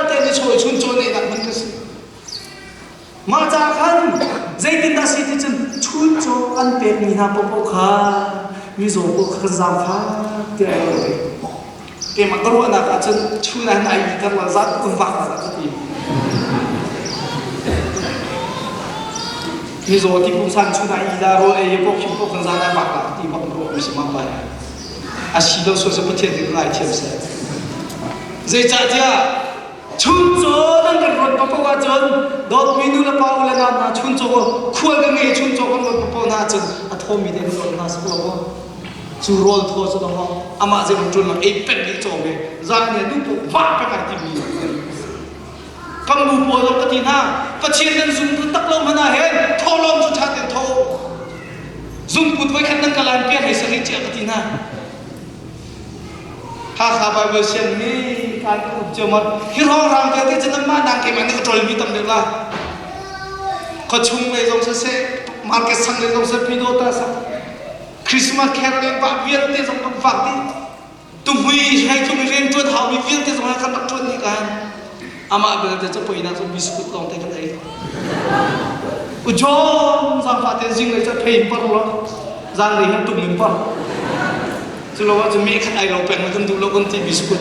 Speaker 1: แต่ในช่วยชุนโจในนักมันก็สิมาจากขันใจตินดาสิที่จนชุนโจอันเป็นมีนาปปขามีโจปขจามฟ้าเดียวเลยเกมันก็รู้นะจนชุนนั้นไอ้กันว่าจัดกุมภาพันธ์ที่มีโจที่พุ่งสันชุนนั้นอีดาโรเอย์พวกชิมพวกขจามนั้นบักละที่บักโรไม่ใช่มาไปอาชีพเราส่วนจะประเทศที่ไรเทียมเสร็จใจจัดยาชุนโจนั่นกันรถปะปะว่าจนดอกมินูละปาอุลนานาชุนโจควรกันไงชุนโจกันรถปะปะนาจนอัฐมีเดนรถนาสกุลว่าจูโรลทัวร์จะต้องว่าอามาเจมันจุนมาเอเป็นดิโจเบจานเนี่ยดูปุ๊บว่าไปกันที่มีกำบูปัวลงกติน่าประเชียนนั้นซุ่มตักลมหน้าเห็นทอลมจุดชาติทอซุ่มปุดไว้ขันนั่งกลานเปียให้สนิทเจ้ากติน่าข้าข้าไปเวอร์ชันนี้การอุจจาระที่ห้องรำเกิดที่จะนำมาดังเก็บมันนี่ก็ตรวจมีตำเดือดละก็ชุ่มเลยตรงเซ่มาร์เก็ตสั่งเลยตรงเซ่พิโดตาสักคริสต์มาสแคร์เลยปะเวียนที่ตรงฝั่งที่ตุ้มหุยให้ตุ้มเรียนตัวเท้ามีเวียนที่ตรงนั้นกันตักตัวนี้กันอามาเบลจะจะไปนั่งตรงบิสกุตลองเตะกันเลยอุจจาระสังฟาเตนซิงเลยจะเพย์ปะรู้ละจานเลยให้ตุ้มลิมปะ จะรู้ว่าจะมีขันไอเราแปลงมันกันดูเราคนที่บิสกุต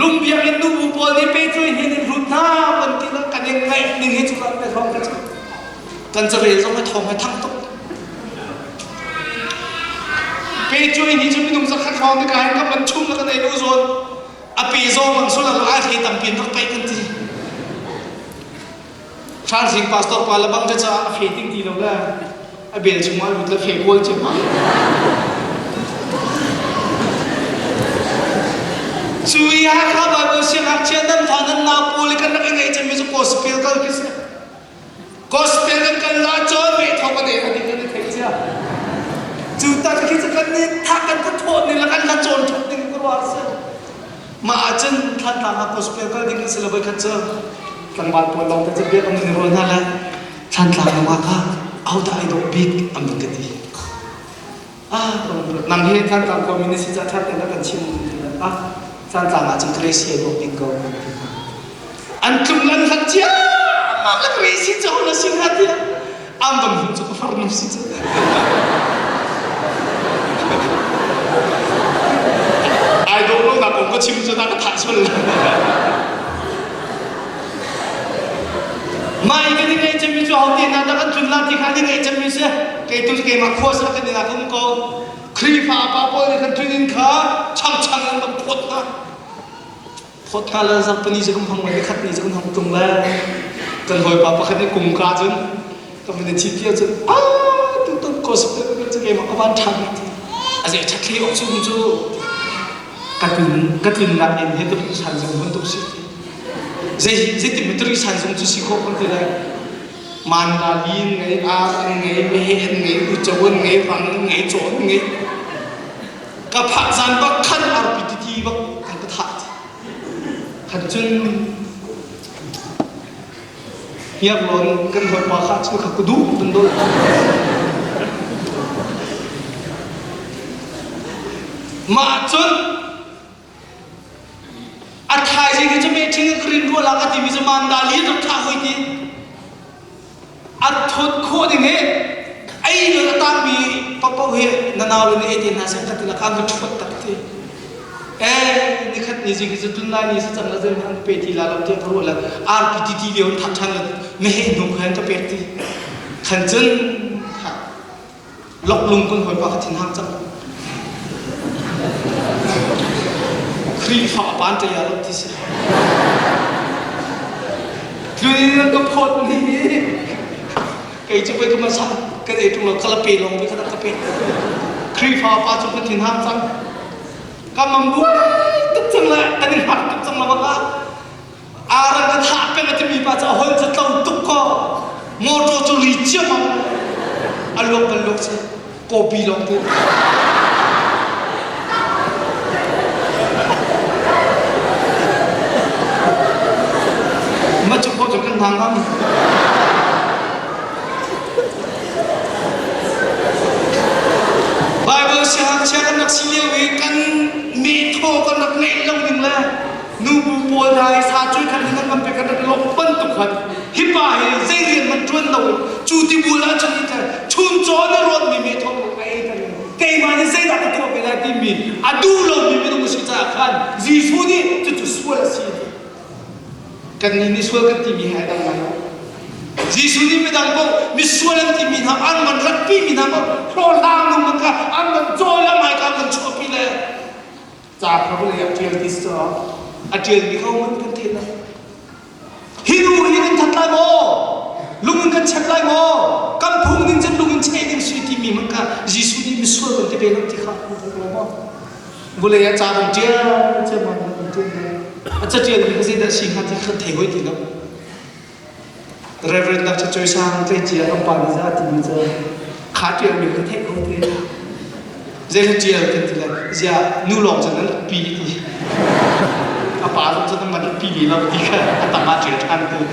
Speaker 1: ลุงเบียร์เป็นดูบุปผาที่ไปช่วยเห็นรุ่นหน้าวันที่เรากันยังไงหนึ่งให้จุฬาไปท้องกันกันจะเรียนต้องไปท้องไปทั้งตัวไปช่วยนี่จะไม่ต้องสักขัดท้องในการกับมันชุ่มแล้วกันในดูโซนอปีโซมันสุดแล้วอาทิตย์ตั้งเปลี่ยนทักไปกันทีทรานสิงพาสตอร์ปาลบังจะจะเฟติ้งทีเราได้ไอเบลชุ่มมาลุดแล้วเฟกวอลจะมาช่วยหาข้าวบาร์เซียนักเชียร์นั้นทานันนาปูลิกันนักยังไงจะมีสุโขสเปลกันคิดสิโคสเปลกันลาจอไม่ทำกันเองที่กันเองเจ้าจุดตั้งคิดกันนี่ทักกันก็โทษนี่ละกันละจนทุกสิ่งก็ว่าเสียมาจนท่านตามโคสเปลกันดิ้งสิละไปขัดเจ้ากันบ้านปวดลงแต่จะเบี้ยกันในวันนั้นแหละท่านตามว่าก็เอาแต่ไอ้ดอกบิ๊กอันนั้นก็ดีนั่งเห็นท่านตามคอมมิวนิสต์จะท่านเป็นนักการชิมท่านตามอาจจะเกรซีดอกบิ๊กก็อันจุลันขัดเจ้ามาแล้วเกรซีจะเอาละสิ่งนั้นเนี่ยอันนั้นหุ่นจะก็ฟาร์มสิจ้าไอ้ดอกลูกนะผมก็ชิมจนน่าก็ทัชมันเลยมาอีกทีนี้จะมีช่วงที่นั่นแล้วก็จุลันที่ข้างที่นี่จะมีเสียเกตุสเกมาโคสแล้วก็นี่นะผมก็ครีฟ้าป้าปอยกันทุนินขาช่างๆมันพดนะพดกันแล้วสักปนิจะกุมพังมันได้ขัดนี่จะกุมพังตรงแล้วกันหอยป้าป้าขัดนี่กุมกาจนก็มันได้ชิดเที่ยวจนตุ้มโคสเป็นจะเกมาก็บ้านทำทีอาจจะชักเลี้ยวชุ่มจู่กันนักเอ็นเฮตุชันสมบูรณ์ตุสิเจติมิตรชันสมจุสิโคคนที่ไรมันดาลีนไงอาไงเมย์ไงอุจจวนไงฟังไงโจนไงกับผักซันบักขันอาร์พีทีบักขันกระถางขันจนเงียบลงกันหอยปลาขาดสุดขักดูเป็นโดนมาจนอัฐายสิจะไม่ทิ้งครีนรัวหลังอดีตมีสมานดาลีนท่าหอยทีอัดทุดโคตรเงี้ยไอ้เรื่องต่างมีปะปะเฮนันเอาเลยเนี่ยที่น่าสังกัดละกันก็ชุดตัดทีนี่ขัดนี่สิคือจุดนั้นนี่สัจจะเราจะมันเปิดที่ลาลำเทียบรู้ละอาร์พีทีเลี้ยงทัดทันเลยไม่เห็นนุ่งขันจะเปิดที่ขันจนล็อกลุงคนหอยปากทิ้งห้างจังครีฟ้าปานจะยาลบที่สิดูนี่นั่นก็พอดนี่ไอ้จุ๊บไปก็มาสั่งก็ไอ้ตรงเราคาราเปลงไปขนาดคาเปครีฟ้าปานจุ๊บทิ้งห้างจังก็มันบุ้ยตุ๊กจังเลยอันนี้หักตุ๊กจังเลยว่าอารังกถาเป็นอาจจะมีปัจจัยคนจะต้องตุ๊กก็โมโตจุลิจิมันอารมณ์เป็นลูกเสียโกบีลงตัวมาจุกโคจุกันทางนั้นไบเบิลเชื่อกันนักศิลป์วิกันมีโทกันนักเล่นลงหนึ่งแล้วนูบูปวดได้สาจุยกันนั่งกันไปกันลบปั้นตุกขัดฮิปายเสียงมันจวนเราจูติบูลาจุนจะชุนจอนรถมีโทไปกันเกย์มันเสียงตัวไปได้ที่มีอดูเรามีไม่ต้องสิจ้าขันจีซูนี่จะสวยสิกันนี่สวยกันที่มีให้ดังนั้นจีซูนี่ไม่ดังก็มีสวยกันที่มีทำอันมันรักพี่มีทำก็โปรลางมันก็อันมันโจยแล้วไม่กันชอบพี่เลยจากพระพุทธเจ้าเทียนที่สองอาเจียนที่เขามันกันเทียนนะฮิรูฮิรินทัดไลโมลุงกันเช็ดไลโมกำพุงนินจันลุงเช็ดนินสุที่มีมันก็จีซูนี่มีสวยกันที่เป็นที่เขาพูดว่าบุเลยอาจารย์เจ้ามันเจ้าอาจารย์เจ้าที่เขาสิ่งที่สิ่งที่เขาเทไว้ที่นั่นเรเวรนักจะช่วยสร้างใจเจ้าต้องปานิจาที่มีเจ้าขาเจ้ามีเขาเทเขาเทเจ้าเจ้ากันที่ละเจ้านู่นลองจากนั้นปีที่อาป่าต้องจะต้องมาปีนี้เราดีกันต่างมาเจอท่านคือ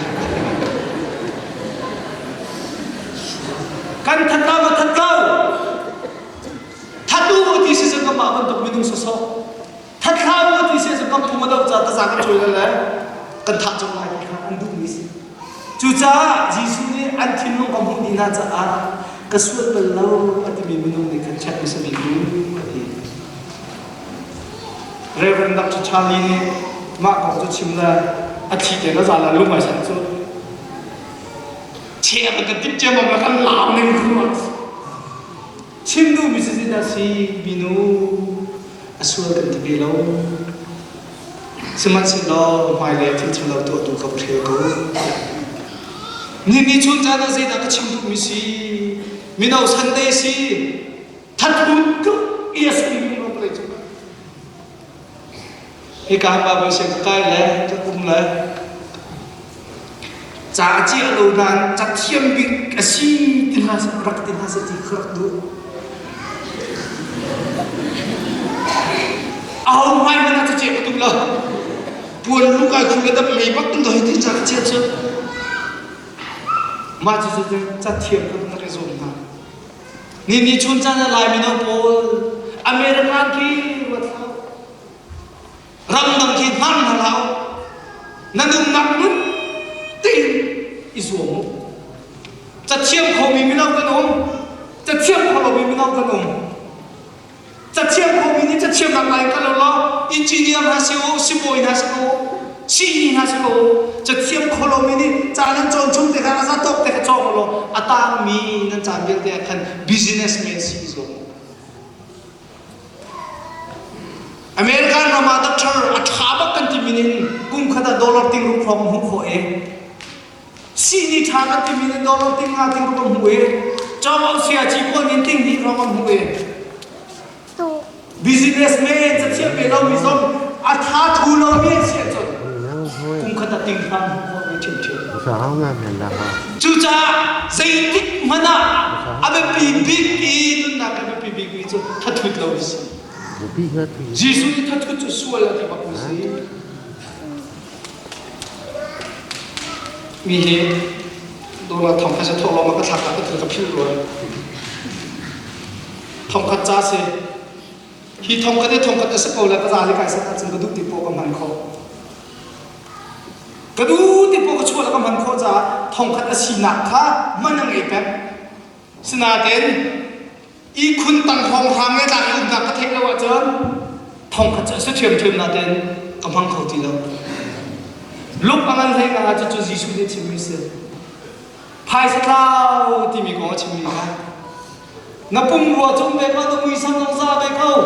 Speaker 1: กันทัดเล่าทัดเล่าทัดดูที่สิ่งที่มาบนตัวไม่ต้องสอบทัดเล่าที่สิ่งที่มาทุ่มเทจะตัดสกัดช่วยกันแล้วกันทัดจงไล่กันอันดูมิสจู่จ้าจีซูนี่อันทิ้งลงกับหุ่นดีน่าจะ cái suốt bao lâu ở thì mình nung để cái chắc mình sẽ bị đúng thì Reverend Dr. Charlie mà có cho chim là chỉ để nó ra là lúc mà sản xuất chia một cái tiếp chia một cái làm nên không chim nu mình sẽ ra si binu asua cái thì lâu semat si lo mai lệ thì chim lâu tụi tụi không theo tụi nhìn chun ra nó gì đã cái chim nu mình si mình đâu Sunday si thật đúng cứ yes mình không phải cái cả ba bên sẽ cái lẽ cái cũng lẽ giá trị lâu nan chắc chiêm bị cái gì tin ha sẽ thì khắc đủ mai mình đã chế cái tung lơ buồn lúc ai không biết đâm mày bắt tung đời thì chắc chết chứ mà chỉ chắc thiệt cái tung cái dùng ha nhìn chun cha lại mình đâu bố American kia răng nằm khi năn là lao năn đừng nằm nút tin isuông chặt chiêm khẩu mình đâu cái nôm chặt chiêm khẩu mình đâu cái nôm chặt chiêm khẩu mình chặt chiêm nằm lại cái lo engineer ha siêu boy ha siêu ha siêu chặt chiêm khẩu mình cha nên chọn chung để cái ra top để cái chọn lo ata mi nên chọn việc để cái businessman siêu American Rama doctor athaba kantiminin kum khada dollar ting ru from hu kho e sini thaga timinin dollar ting nga ting ru hu e chawal sia chi ko nin ting ni ru hu e businessman cha chia pe lo mi zon atha thu lo mi sia chon kum khada ting from hu kho e chim chim
Speaker 2: sa nga men la ha
Speaker 1: chu cha sei tik mana abe pi big i nun na ka pi big i chu thathuit lo si Jesus ni thật thật suy là thì bác sĩ mi he đồ là thòng phải thòng lo mà cái thằng cái thứ cái phiêu rồi thòng cái giá se khi thòng cái sẽ cầu là cái giá thì cái sẽ cái chân cái đúc tipo cái màn khó cái đúc tipo cái chua là cái màn khó giá thòng cái xin nạp tha mà năng ấy bé xin nạp tiền y khun tăng phong tham nghe rằng ông ta có thấy đâu ạ chơn phong khát sẽ thiềm là tên cầm hăng khẩu tí đâu lúc anh thấy là cho Giêsu để chim mi sơ phai sát lao thì mình có chim mi ha nó bung rùa trong bể câu nó mùi xăm nó ra bể câu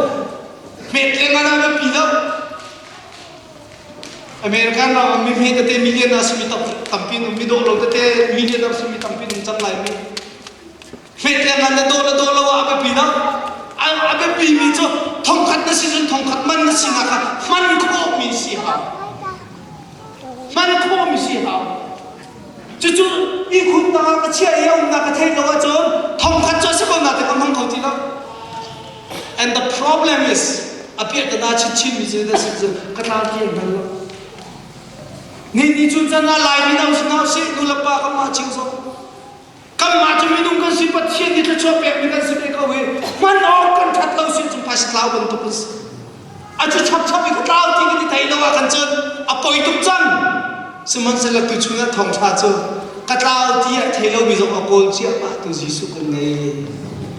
Speaker 1: mệt lên mà nó bị đâu American là mình thấy cái tên million là sumi tập pin mình đổ lông cái tên million là sumi tập pin chân lại mình mệt lên mà nó đổ là apa pin đâu apa pin mình cho thông khát nó xin thông khát man nó xin à man khô mình xì hào man khô mình xì hào chú y khun ta cái chia yêu na cái thay đâu cho thông khát cho sẽ còn là cái con khẩu tí đâu and the problem is appear the na chin mi je da se ka ta ki ngal ni chun cha na lai mi dau sna se nu la pa ka ma ching so kam ma chu mi dung kan si pat chen ni cho pe mi kan si pe ka we man o kan that lo si chung pas klau ban to pus a chu chap chap i klau ti ni thai lo wa kan chun a poi tum chan seman se la tu chu na thong tha chu ka klau ti a thai lo mi zo a pol chi a tu Giêsu kun nei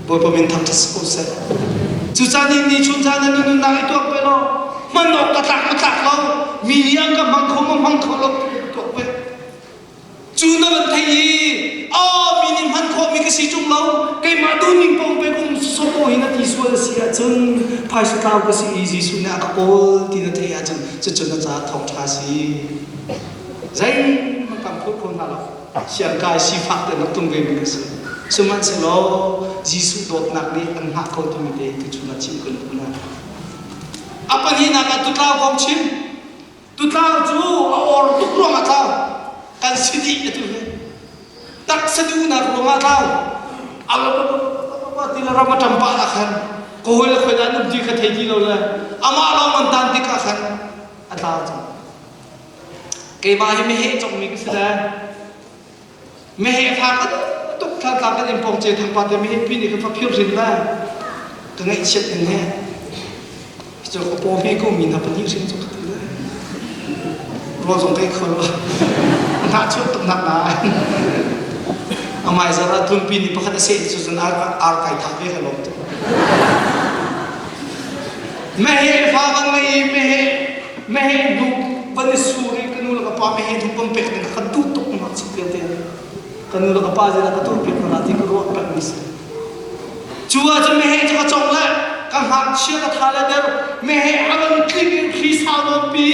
Speaker 1: bo po min tham tas ko se chú cha ni chun cha na nu na i to pe lo man no ka tak lo mi yang ka mang kho lo to pe chú na ban thai o mi ni man kho mi ka si chung lo kai ma du ning pong pe kum so ko hina ti so si a chun phai sa tao ka si easy su na ka pol ti na thai a chun na cha thong cha si zai ma kam pho khon na lo siang kai si phak te na tung ve mi ka si seman se lo Giêsu dot nak ni an ha ko tu mi te tu chuna chim kun na apa ni na ka tu tao kom chim tu tao chu or tu ro ma tao kan sidi tu tak sedi na ro ma tao ala pa ti la ra ma tam pa la khan ko hoi la khoi da nu di kha thei ki lo la ama lo man tan ti ka khan ata cha ke ma hi me he chong mi ki sida me he pha ka tục thà làm cái niềm phong chế thằng bạn thì mình pin thì cái pháp phiêu rình ra cái ngày chết đến nghe cho có bố mẹ của mình là vẫn yêu sinh cho cái thứ đấy rồi dùng cái khơi nát trước tận nát đá amai zara tumpi ni pakata se itu jan ar kai thak ve halom tu mehe fawan mehe du bani suri kanu la pa mehe du pam pek ni khadu tok ma chikete kanu la pa jara ka tu pek na ti ko ro pek ni chua ja mehe ja chong la ka hak sia ka thala der mehe awan kling khi sa do pi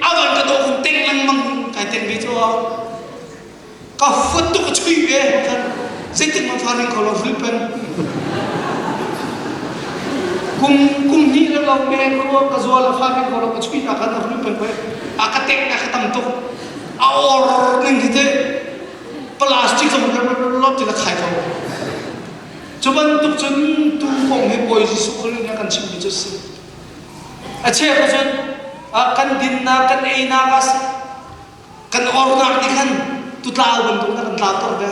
Speaker 1: awan ka do kun teng lang mang kai teng bi cho ka fut tu ka chui ve kan zaitin ma faring ko lo flipen kum ni la lo me ko ka zo la faring ko lo ka chui na ka na flipen ko aka tek na khatam to aur ning hite plastic so ma lo ti la khai ko chuban tuk chun tu kong he boy su khol na kan chim bi chu si a che ko chun a kan din na kan ei na kas kan or na ni kan tu tla ban tu na kan tla tor be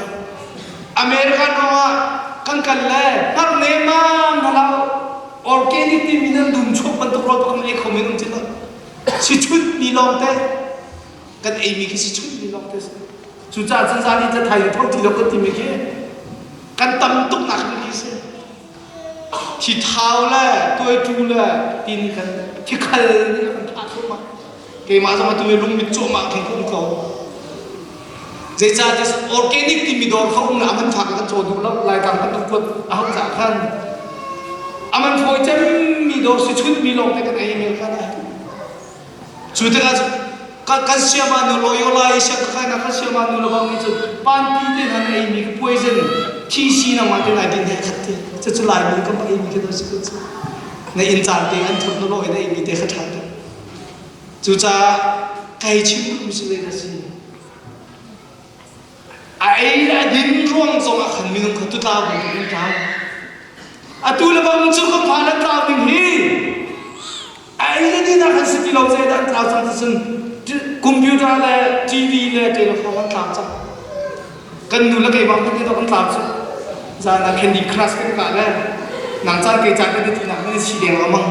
Speaker 1: america no kan kan le har ne ma na la organic ti min dum chok ban tu ro kan e khomen um chila si chut ni long te kan ei mi ki si chut ni long te chu cha chan sa ni cha thai thok ti lo ko ti mi ke kan tam tuk nak ni se chi thau la toi tu la tin kan thi khal ni kan tha thu ma ke ma sama tu lung mi cho ma king kum ko je cha this organic ti mi dor khau na man phak kan cho du la lai kam kan tu a hok sa khan aman phoi chem mi dor si chut mi long te kan ai mel khan chu te ka kan sia ma no loyola isia ka na ka sia ma no lo bang ni chu pan ti te han ai mi poison chi si na ma te na din he khat te chu lai mi ka pa ai mi ke do si ko chu na in chan te an thut no lo ai mi te khat tha chu cha kai chim ku si le da si ai la din ruang song a khan mi nong khat tu ta bu tu ta a tu la bang chu ko pha la ta mi hi ai la din na khan si ti lo se dan ta sang sun computer le tv le telephone ta cha kan nu la kai bang tu to kan ta chu za na candy crush kan ka le nang cha ke cha ke ti na ni si deng amang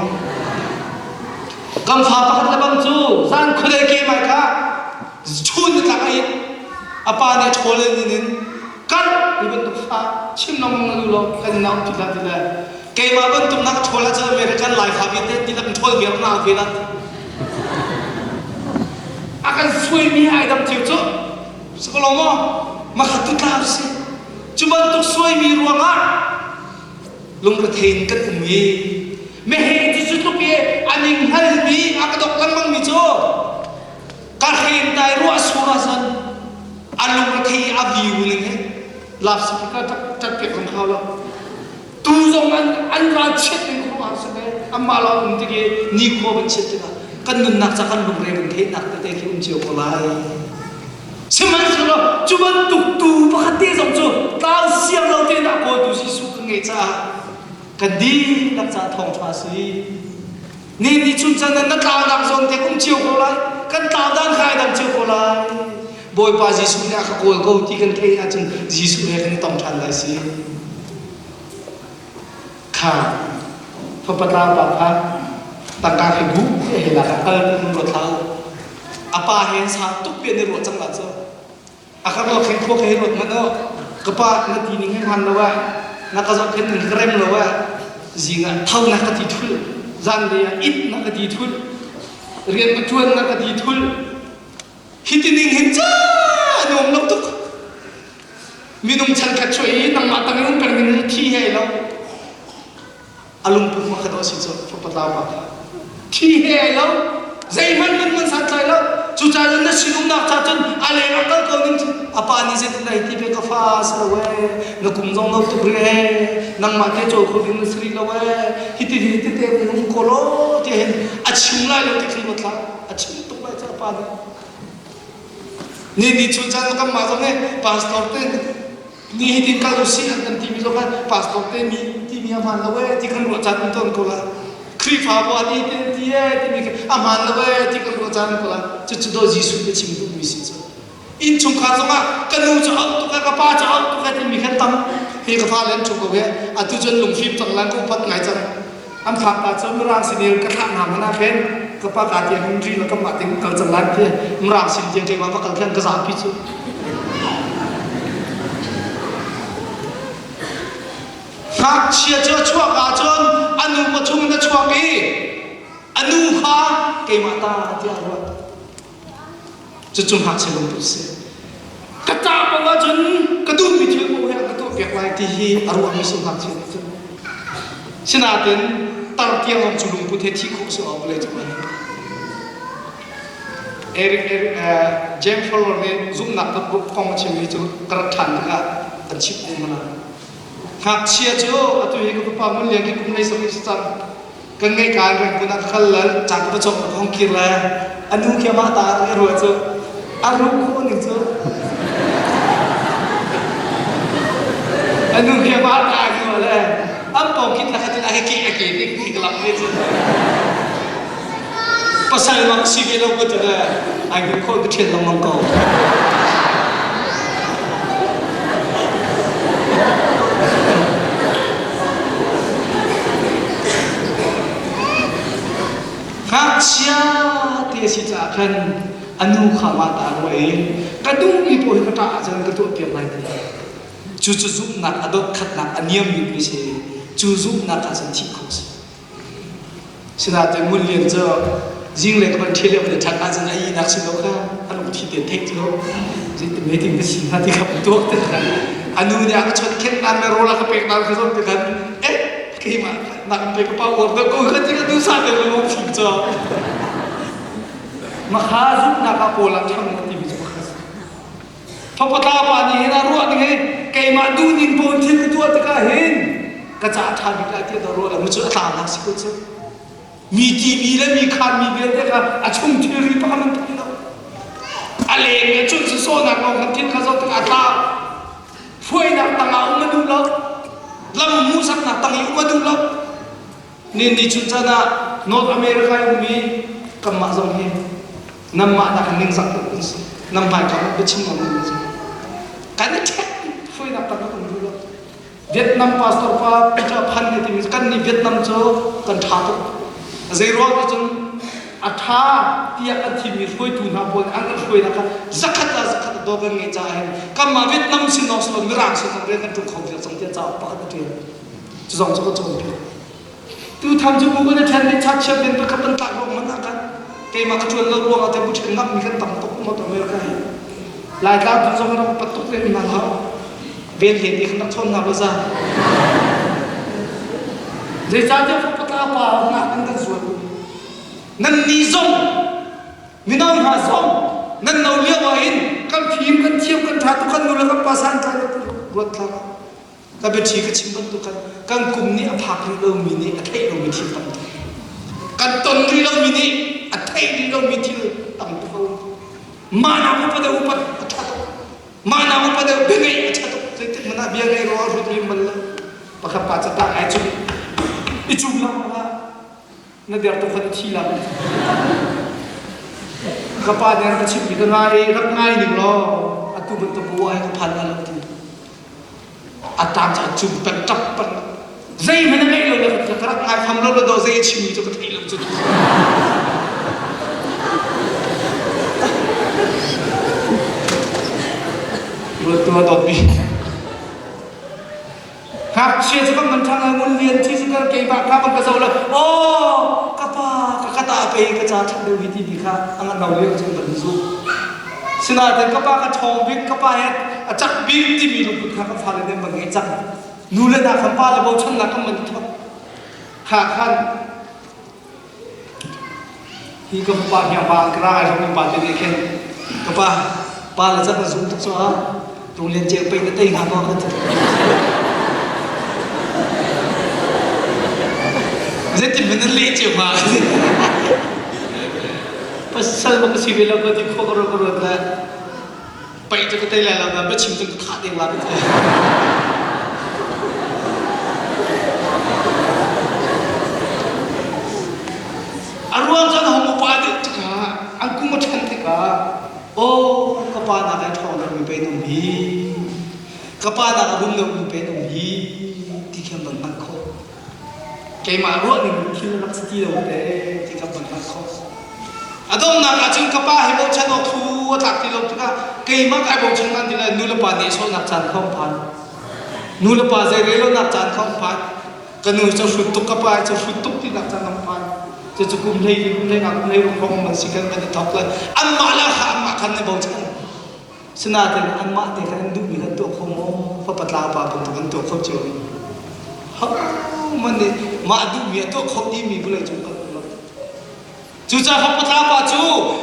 Speaker 1: kam pha pa la bang chu san khule ke mai kha chun ta ai apa ne thole ni nin kan ni ban tu pha chim nom na lu lo kan na ti la ke ma ban tu na thola cha me kan life habit ti la thol ge na ve la akan suai mi ai dam tiu chu sekolah mo maka tu tahu sih cuma untuk suai mi ruanga lung retain kan umi mehe di situ ke aning hal mi akadok lamang mi jo karhin dai ruas surasan alung retai abi uling he laf sepika tak ke kong khala tu zongan anra chet ni ko asbe amala untige ni ko ban chet na kan nun nak sakan lung re ban the nak te ki jio ko lai seman solo cuman tu pakati som chu tao siam lo te na ko tu si su nge cha kan di nak cha thong cha si ni chun chan na tao dak zon te kum jio ko lai kan tao dan khai dam jio ko lai boy pa jisu na ka ko go ti kan the a chun jisu he kan tong chan lai si kha phapata pa pha taka ke gu he la ka al kun ro thau apa hen sa tuk pe ne ro chang la cho akar lo khen kho ke ro ma no ka pa na ti ning han lo wa na ka zo khen ning krem lo wa jinga thau na ka ti thul zan de ya it na ka ti thul rian pa chuan na ka ti thul hitining hen cha nom lo tuk minum chan ka choi nang ma tang ung per min thi he lo alung pu ma ka do si cho pa ta ba thi he lo zai man sa chai lo chu cha na silung na cha chen ale na ka ko ning apa ni se dai ti be ka fa sa we na kum jong lo tu bre nang ma te cho ko din sri lo we hiti te nung ko lo te a chung la lo te khri matla a chung tu ba cha pa ni chu cha ka ma jong ne pastor te ni hiti ka lo si an ti mi lo ka pastor te mi ti mi ma lo we ti kan ro cha ton ko la kri fa bo ani te ti e ti mi aman lo we ti kan ro cha ko la chu do jisu te chim du mi si cho in chung kha zonga kanu cha au tu ka pa cha au tu ka ti mi khan tam he ka fa len chu ko we a tu chen lung phim tang lang ko pat ngai chang am pha ta chom rang sin ne ka tha na ma na khen ka pa ka ti hung ri la ka ma ting kal chang lan ke mrang sin je ke ma pa kal khan ka za pi chu hak chia cho chua ka chon anu pa chung na chua ki anu kha ke mata ti arwa chu chung hak se lung pu se ka ta pa ma chun ka du mi thil ko ya ka to pek lai ti hi arwa mi sum hak se chu sina ten tar tiang om chu lung pu the thi ko so ab le chu James Fowler ne zoom nak ta bu phong chi mi chu kar than ka an chip ni mana hak chia chu atu hi ko pa mun le ki kum nei so ki sa kan ngai ka ran ku na khal la chak pa chok hong ki la anu khe ma ta ro chu aru ko ni chu anu khe ma ta ko la am po kit la khat la ki ni ki klap ni chu pasal mak si ke lo ko tu la ai ko ko chen lo mong ko hak chia ti si cha khan anu kha ma ta ro e ka du mi po ka ta jan ka to pem lai chu chu zu na adot khat na aniam mi pi se chu zu na ka san thi ko sina te mun lien cho jing le ka ban thile ba thak ka jan ai nak si lo ka anu thi te thek lo ji te me ting ka si na ti ka to te ka anu ne ka chot khen an me ro la ka pek na ka so te kan khi mà nặng về cái bao gồm nó có cái gì cái sao để nó không chịu cho mà khá giúp nãy các cô làm trong một tí ví dụ khác phong phát ta bà nhỉ là ruột như thế cái mà đu nhìn bốn thiên cái tua tất cả hết cái trả thà bị cái tiền đó rồi là một chỗ làm là gì cũng chứ mi ti mi là mi khăn mi biết đấy cả à chung chơi đi bao nhiêu tiền đâu à lệ cái chuyện số nặng lòng thằng thiên khá rõ tất cả ta phơi nặng tăng áo mà đúng đâu lam musak na tangi umadung lop ni ni chucha na North America mi kamma zong he namma na kaning sak tu nam bai ka ko chim ma ni kan ni thek foi na ta ko du lo Vietnam pastor pa pita phan ni ti kan ni Vietnam cho kan tha to zai ro ko chung atha tia kan thi mi foi tu na bon ang kan foi na ka zakat do kan nge cha he kamma Vietnam sin no so mi rang so re kan tu khong je song tia cha pa ka ti zong zo ko chung pi tu tham ju bu na than ni chat che ben pa ka pan ta ro ma na kan ke ma ka chun lo ro ma te bu chen ngam mi kan tam tok mo to me ka hi lai ka tu zong ra pa tok le na ha ven he ni kan thon na ba za je cha je pa ta pa na kan kan zo nan ni zong mi nam ha zong nan nau lia wa in kan phim kan chiam kan tha tu kan nu la ka pa san ka ruat la ka be thi ka chim ban tu kan kum ni a phak ri lo mi ni a thei lo mi thi tam kan ton ri lo mi ni a thei ri lo mi thi tam tu ko ma na ko pa de upat tha to ma na ko pa de be ngai tha to sai te mana bia ngai ro ru tri man la pa kha pa cha ta ai chu I chu la ma na der to kan thi la ka pa der ka chim ni ka ngai rak ngai ni lo atu ban to bu ai ka phan la lo ti atam cha chu pen tap pan zai man ngai lo la ka rak ngai pham lo lo do zai chi ni to ka thei lo chu lo to do bi hak chia cho các mình thằng muốn liên chi sự cái bạc các bạn cái dầu là ô các ba các kata pe cái cha thằng đều đi đi khác anh ăn đầu liên trong mình du xin là thì các ba cái thòng biết các ba hết chắc biết đi bị lục khác các pha lên bằng cái chắc nu lên là không ba là bao chân là các mình thôi hak han khi các ba nhà ba cái ra trong ba thì khen các ba là rất là dùng thực cho trong liên chơi pe cái tay hàng con hết Jadi benar leceh mah. Pasal mak si bela ko di koro la. Pai tu kita la la ba chim tu kha ding la. Arwang jan homo pa de ka angku ma than te ka. Oh ka pa na ka thong mi pe no bi. Ka pa na ka bum no mi pe no bi. Ti khem ban mak ko. Cái mà ruộng thì mình khi nó sẽ đâu để thì các bạn phát khó. Adom na ka chung kapa he bo chan thu thak ti lo ka cái mà ai bo chung nan ti la nu la pa ni so nak chan khom phan. นูละป่าใจเรื่องนักจานข้าวผัดกันนูจะฝึกตุกกระปายจะฝึกตุกที่นักจานน้ำพันจะจุกุมเลยกุมเลยงักเลยลงพงมันสิกันกันท็อปเลยอันมาละค่ะอันมาคันในบ่จังสนาเต็นอันมาเต็นกันดูมีกันตัวขโมยพอปัตลาป่าเป็นกันตัวเขาเจอฮัมันนี่มาดูมีตัวเขาดีมีบุเลยจุกันจูจ่าพอปัตลาป่าจู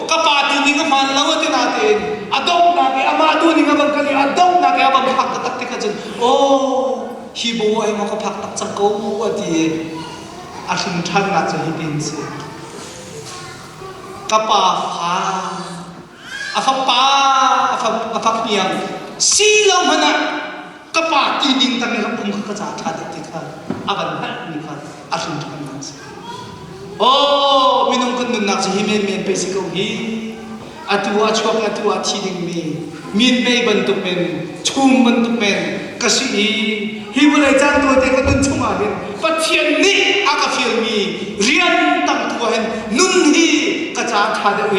Speaker 1: ก็ป่าที่นี่ก็มันแล้วที่นาเต็นอดงนาเกอามาดูนี่ก็บังกันอดงนาเกอาบังพักตักติกันจนโอ้ฮีโบไอ้มาก็พักตักจังกูว่าที่อาชินทันงานจะฮิบินสิกระป๋าฟ้าอาฟ้าป้าอาฟ้าเมียงสีเหล่ามันนะกระป๋าตีดิ่งตั้งในลำพุงกระจาดทัดติดกันอาบันนักมีกันอาชินทันงานสิโอ้มินุงกันนุนนักจะฮิเมนเมนไปสิกงฮีอาตัวชวกอาตัวที่ดิ่งมีนไม่บรรทุกเมนชุ่มบรรทุกเมนกษีฮิวเลยจานตัวเด็กก็นุ่นชุ่มอะไรปัจเจียนนี้อากาฟิลมีเรียนตั้งตัวเห็นนุ่นฮีกระจาดทัดเอ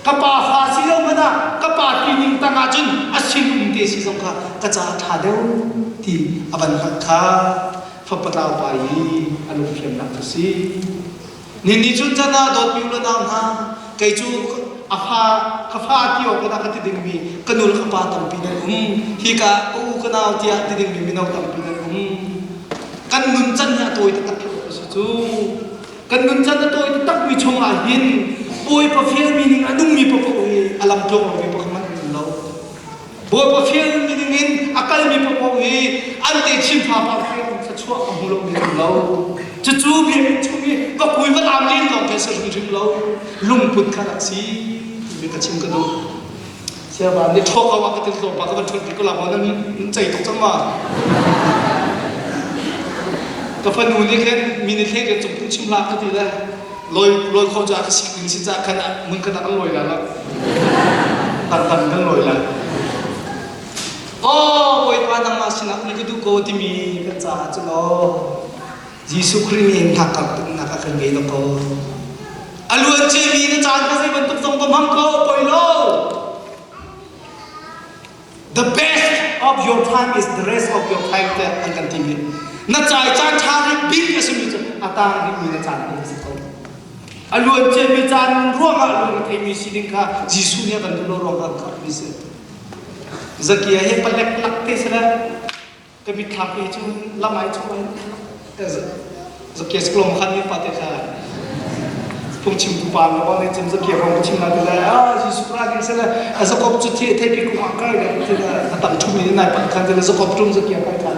Speaker 1: กระป๋าฟ้าสีเหลืองมันนะกระป๋าที่นิ่งตั้งอาจุนอาชิลุมเตสิสงค่ะกระจาดทัดที่อบันหักขาฟังปะตาวไปอารมณ์เพียงนักทุสีนี่จุนจันนาโดดมิวละนามฮะไก่จูอาฟ้าข้าฟ้าที่ออกกันที่ดิ่งมีกันนูลข้าฟ้าตั้งปีนั้นฮีกะกันเอาที่ดิ่งมีมินเอาตั้งปีนั้นกันนุนจันเนี่ยตัวตักที่ออกสิจูกันนุนจันเนี่ยตัวตักมีชงอาหินป่วยปะเฟียมีนิ่งอนุ่มมีปะปะอุยอลัมโจงมีปะขมันเราป่วยปะเฟียมีนิ่งอากาศมีปะปะอุยอันเตชิมพาปะเฟียสัชวะของเรามีเราจะจูบยังจูบยังก็คุยว่าตามลิ้นเราเป็นสิ่งที่เราลุ่มพุทธขนาดสิมีกระชิมกระดูเชื่อว่าในท้องเขาว่าก็จะส่งปากก็มันชนก็หลับมันใจตกจังมาก็พนูนี่แค่มีในเทศกันจงพูดชิมลาก็ดีแล้วลอยเขาจะสิ่งหนึ่งสิ่งจะขนาดมึงขนาดก็ลอยแล้วตันก็ลอยแล้วโอ้ยปานังมาสินะนี่ก็ดูโกที่มีกันจ้าจุลยิสุคริมีนักกันเกลโกอลัวเจมีนะจานก็ใส่บรรทุกส่งตัวมังโกปอยโล The best of your time is the rest of your time แต่อันกันทีนี้นักจ่ายจานชาลิบินก็สมิจอาตาริมีนักจานนี่สิเขาอลัวเจมีจานร่วงอลัวเทมีสิลิงค่ะยิสุเนี่ยกันดูโลรองกันครับมิสิzakia he palek lakte sera kabi thape chu lamai chu zakia sklom khan ni pate kha pung chim tu pa ma ne chim zakia rom chim la la ji supra ge sera azakop chu the the pi ku ma ka ga te da tam chu mi na pa khan de zakop tum zakia pa kha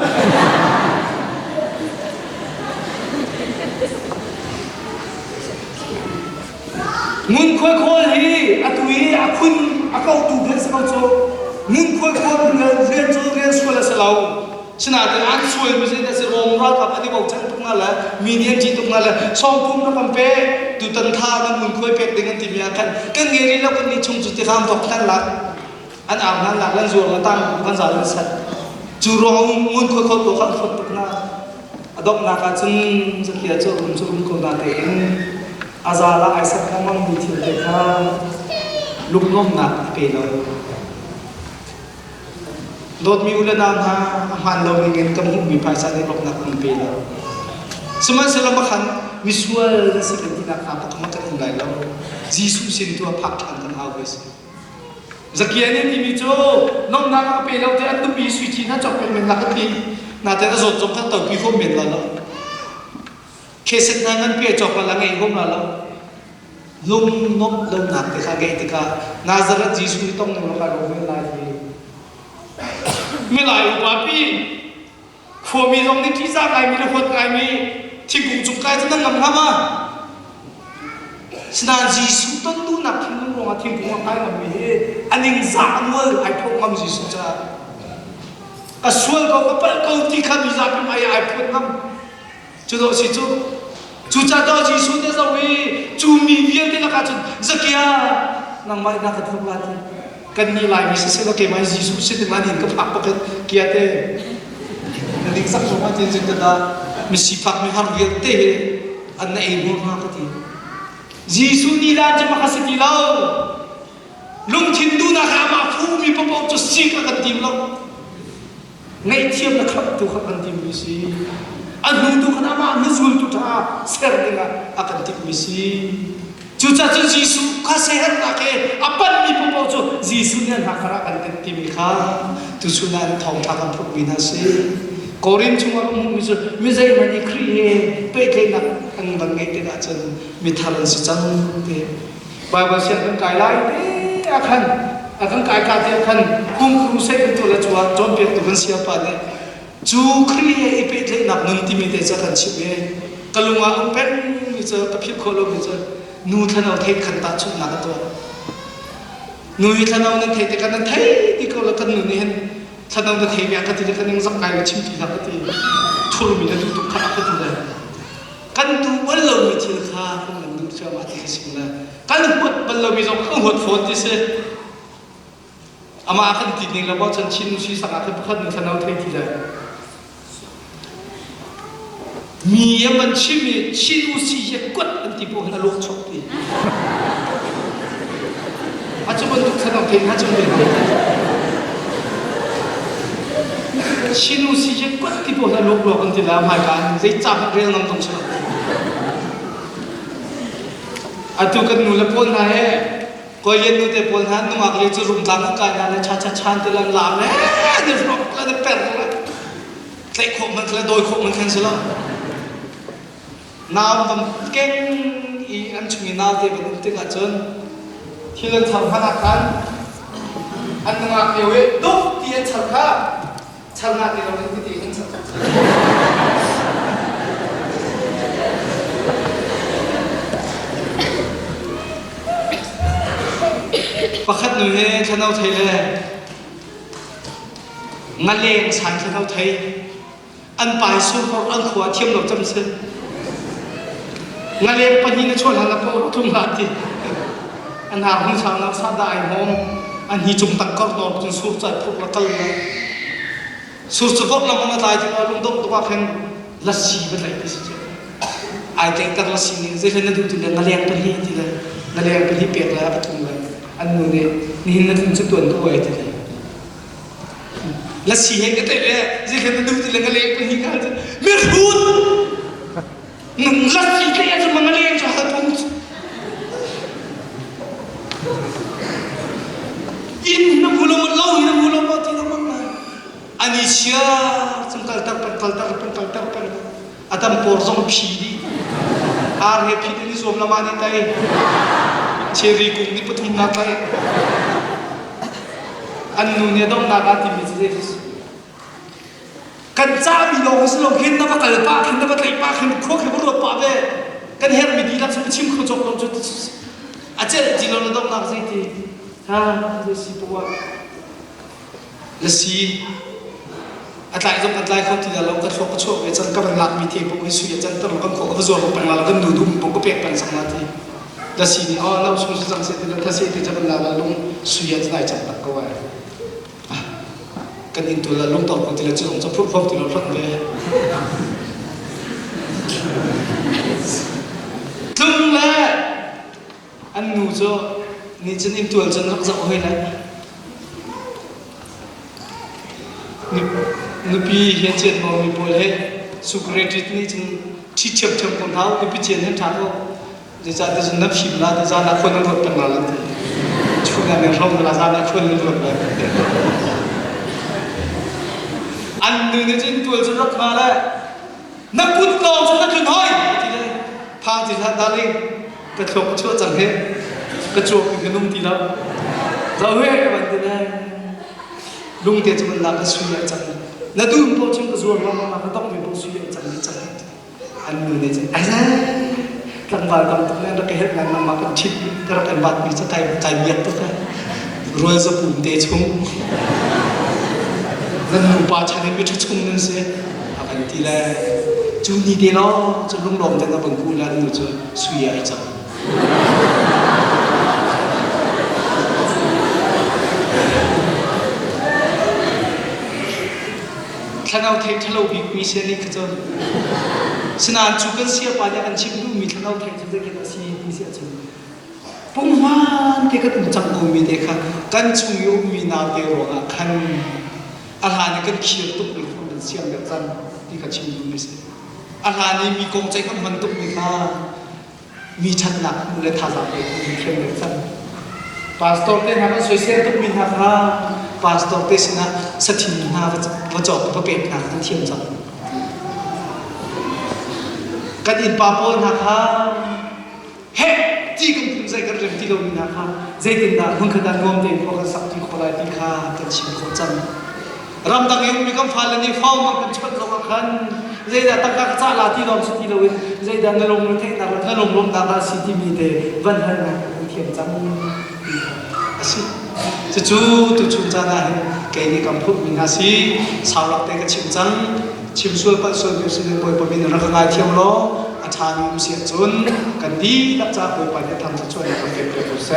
Speaker 1: mun khoi khoi hi atui akhun akau tu ben sa chu mun khoi khoi ren chu ren suala salau sina te an sual mi se se rom ra ka ani bau chan tung la median ji tung la song pum na pampe tu tan tha na mun khoi pek ding an ti mia kan ngeri la kun ni chung chu ti kham dok tan la an am nan la lan zuang la tan kan za lan sat chu rong mun khoi khoi ko khan phot tuk na adok na ka chung zakia chu rum ko na te azala aisa kamang ni thil te kha luknom na pe lo Lord mi ulan ang han lo ngin kam hu mi paisa ni rok na kam pe lo suman sila bakhan visual na sikit na ka pa kamat ang dai lo Jesus sin tu phak than kan awes zakia ni ti mi cho nom na ka pe lo te at tu pi sui chi na chok pe men la ka ti na te na zot chok ka to pi hom men la lo keset na ngan pe chok la ngai hom la lo lum nok lum nak te kha ge te ka Nazareth Jesus ni tong no ka ro men la jiมีหลายอุปาปีขวมีตรงนี้ที่ซากไก่มีระคนไก่มีที่กุ่งจุกไก่จะนั่งงำงำมาสนานจีสุต้นดูนักที่นุ่งลงมาที่กุ่งไก่งำมีอันนี้สามวันไอ้พวกงำจีสุจ้ากระส่วนเขาก็เปิดเขาที่ขันมีจากไอ้พวกงำจุดสิจุจ้าดอจีสุเนี่ยจะวิจูมีเวียนที่นักการจุดสักยานั่งไม่นักการทุกวันกันนี่ลายมีสิ่งที่เราเก็บไว้ยิสุสิ่งที่มันเห็นกับผักปกติเกียรตินั่นเองสักชั่วโมงที่จะได้มีสิพักมีความเกียรติอันนั้นเองบุญมากที่ยิสุนี่ลานจะมาขัดสิเราลุงทินดูนะครับมาฟูมีพระองค์จะสิกกันทีมเรา ngay thiêm là khắp tu khắp ăn tim misi ăn hương tu khana mà nó zul tu tha ser denga akan tim misi chu cha chu Jisu ka sehat na ke apan mi po chu Jisu ne na khara kan tim kha tu sunan thong tha kan phuk bina se korin chunga mu mi chu mi zai mani khri pe ke na ang bang ngai te da chen mi thalan si chang te Bible sian kan kai lai te akan kai ka te kan kum kru se kan tu la chuwa John pe tu kan sia pa ne chu khri e pe te na nun ti mi te cha kan chi me kalunga ang pen mi cha ka phip kholo mi cha nu thanau thei khan ta chu na ka to nu yi thanau nan thei te kan nan thei ti ko la kan nu ni hen thanau da thei ya ka ti kan ning zak kai ka chim ti la ka ti thur mi na tu tu kha ka ti la kan tu bal lo mi thil kha kan nan du cha ma ti sing la kan hot bal lo mi zo khang hot phot ti se ama kan ti ning la ba chan chin si sa ka khan nu thanau thei ti la mi ya man chi mi chin u si ye kwat an ti po na lo chok ti a chu ban du thanau thei ha chu me chin u si ye kwat ti po na lo lo an ti la mai ka zai cha ba rel nam tong cha atu kan nu la pon na he ko yen nu te pon han nu ak le chu rum tang ka na la cha cha chan te lan lam le de rok la de per la tlai kho man la doi kho man khan sala nào tầm keng i anh chumi nào thì mình tin là chân khi lên thằng hắn ăn anh ngạc nhiều ấy đúng thì anh thằng ngạc thìเราเป็นที่anh thằngประคัดหนุ่ยฉันเอาไทยเลยงานเลี้ยงสารฉันเอาไทยอันปลายสู้เพราะอันขวาเทียมหลบจำเส้นงานเลี้ยงปนีนะชวนหันละพอทุ่งหาทีอันหาของชาวนักซาได้หอมอันฮีจุ่มตังกอดนอนจนสูบใจพวกละกันเลยสูบพวกละมันตายที่ว่าลุงต้องตัวแข็งลัดสีเป็นไรที่สุดไอ้เด็กกันลัดสีนี่จะเห็นนั่นดูถึงงานเลี้ยงปนีที่เลยงานเลี้ยงปนีเปียกแล้วปทุมเลยอันนู้นเนี่ยนี่นั่นถึงจุดตัวตัวไอ้ที่เลยลัดสีเห็นก็แต่เนี่ยจะเห็นนั่นดูถึงงานเลี้ยงปนีกันไม่รู้นั่นลัดสีก็ยังจะมันเลี้ยงจะหาทุนอินนับบุลมันเล่าอินนับบุลมันที่นั่นมันอันนี้เชื่อจึงตัลตัลเป็นอาตมาปวดสมผีดีอาร์เฮพีนี่สวมละมานี่ไตเชอรี่กุ้งนี่ปฐุมนาไตอันนู้นเนี่ยต้องนาการที่มีเจสกันจ้ามีลงสโลเห็นนับกันป้าเห็นนับไตป้าเห็นครัวเห็นบุรุษป้าเว้กันเห็นมีดีรับสมชิมขจกลงจุดอาจจะจีนเราต้องนับสิทีฮะเลสีปัวเลสีอัตไลจงอัตไลเขาที่เราก็โชคจันก็เป็นหลักมีเทปกุยสุยจันต้องกันขอก็ส่วนของเป็นเราก็ดูผมก็เปียกเป็นสังมาทีเลสีนี่อ๋อเราช่วยสังเสร็จแล้วถ้าเสร็จจะเป็นเราลงสุยจะได้จับตักก็ไว้กันอินตัวเราลงต่อคนที่เราจะพูดพร้อมที่เราพร้อมเลยถึงแล้วอันนู้นนี่ฉันอินตัวฉันรักษาไว้แล้วนุปีเห็นเช่นมองมีโพลให้สุกเรตินี่ฉันที่เชื่อมคนเท้านุปีเช่นเห็นทางก็จะจะนับชิมละจะนับคนนั้นรถเป็นอะไรทีช่วงนั้นเราเราจะนับคนนั้นรถเลยอันนึงเนี่ยฉันตัวฉันรักมาแล้วนักกุศลฉันนักขึ้นห้อยทีนี้พาจิตท่านดาริงกระโจกชั่วจังเฮกระโจกอีกนุ่มทีละเราเฮ้ยวันที่นั้นลุงเดียจะมันหลักสุยจังแล้วดูมันพอชิมกระโจกมาก็ต้องมีพวกสุยจังนี่จังอันนึงเนี่ยจะไอ้นั่นกลางวันกลางตรงนั้นเราแค่เห็นงานมาเป็นชิปเราเป็นบัตรมีจะใจเบียดตัวกันรวยจะปุ่มเตะชงนั่นหนูป่าชาเนี่ยไม่ใช่ชงนั่นสิอันที่แรกจูนี่เดียวจะลุงหลงแต่กับบังคูแล้วหนูจะสุยจังถ้าเราเทถ้าเราวิมีเสียนี่คือจะสนานจุกันเสียไปเนี่ยอันชิมดูมีถ้าเราเทจะได้กินสีมีเสียจริงปุ่มวันที่ก็ต้องจับมือมีเด็กค่ะกันชุ่มยุมีนาเดียวอ่ะคัน อาหารนี่กันเขียวตุกมีคนเป็นเสียงแบบนั้นที่เขาชิมดูไม่ใช่อาหารนี่มีกงใจกันมันตุกมีค่ามีชัดหนักเลยทาราเป็นมีเข้มแบบนั้นพาสตอร์เต้นหาสวยเสียตุกมีค่าพาสตอร์เต้นนะสถิตนาว่าจบพระเป็ดหนักทั้งเทียมจังกันอินปาโปนะคะเฮ้ที่กำลังใจกันเรื่องที่เรามีนะคะใจติดดาหุ่นขนาดงอมเด่นพวกสักที่คนไรที่ข้ากันชิมคนจังรำตังยุ่งมีคำฟันและนี่ฟ้องมันกันชดลงมาคันใจดาตั้งกักจ้าลาที่เราสุดที่เราเองใจดานลงเทนารนลงดาราสิที่มีเดวันหันนะเทียมจังสิจะจูตุจุนจานะเกนี่กำพูดมีนาสิสาวรักเตกันชิมจังชิมส่วนปัจจุบันอยู่สิ่งปอยปมินรักงานเที่ยวล้ออาชามีมุเสียจุนกันดีรับจ้าปอยไปทำจะช่วยกันเป็นเพื่อนผู้เส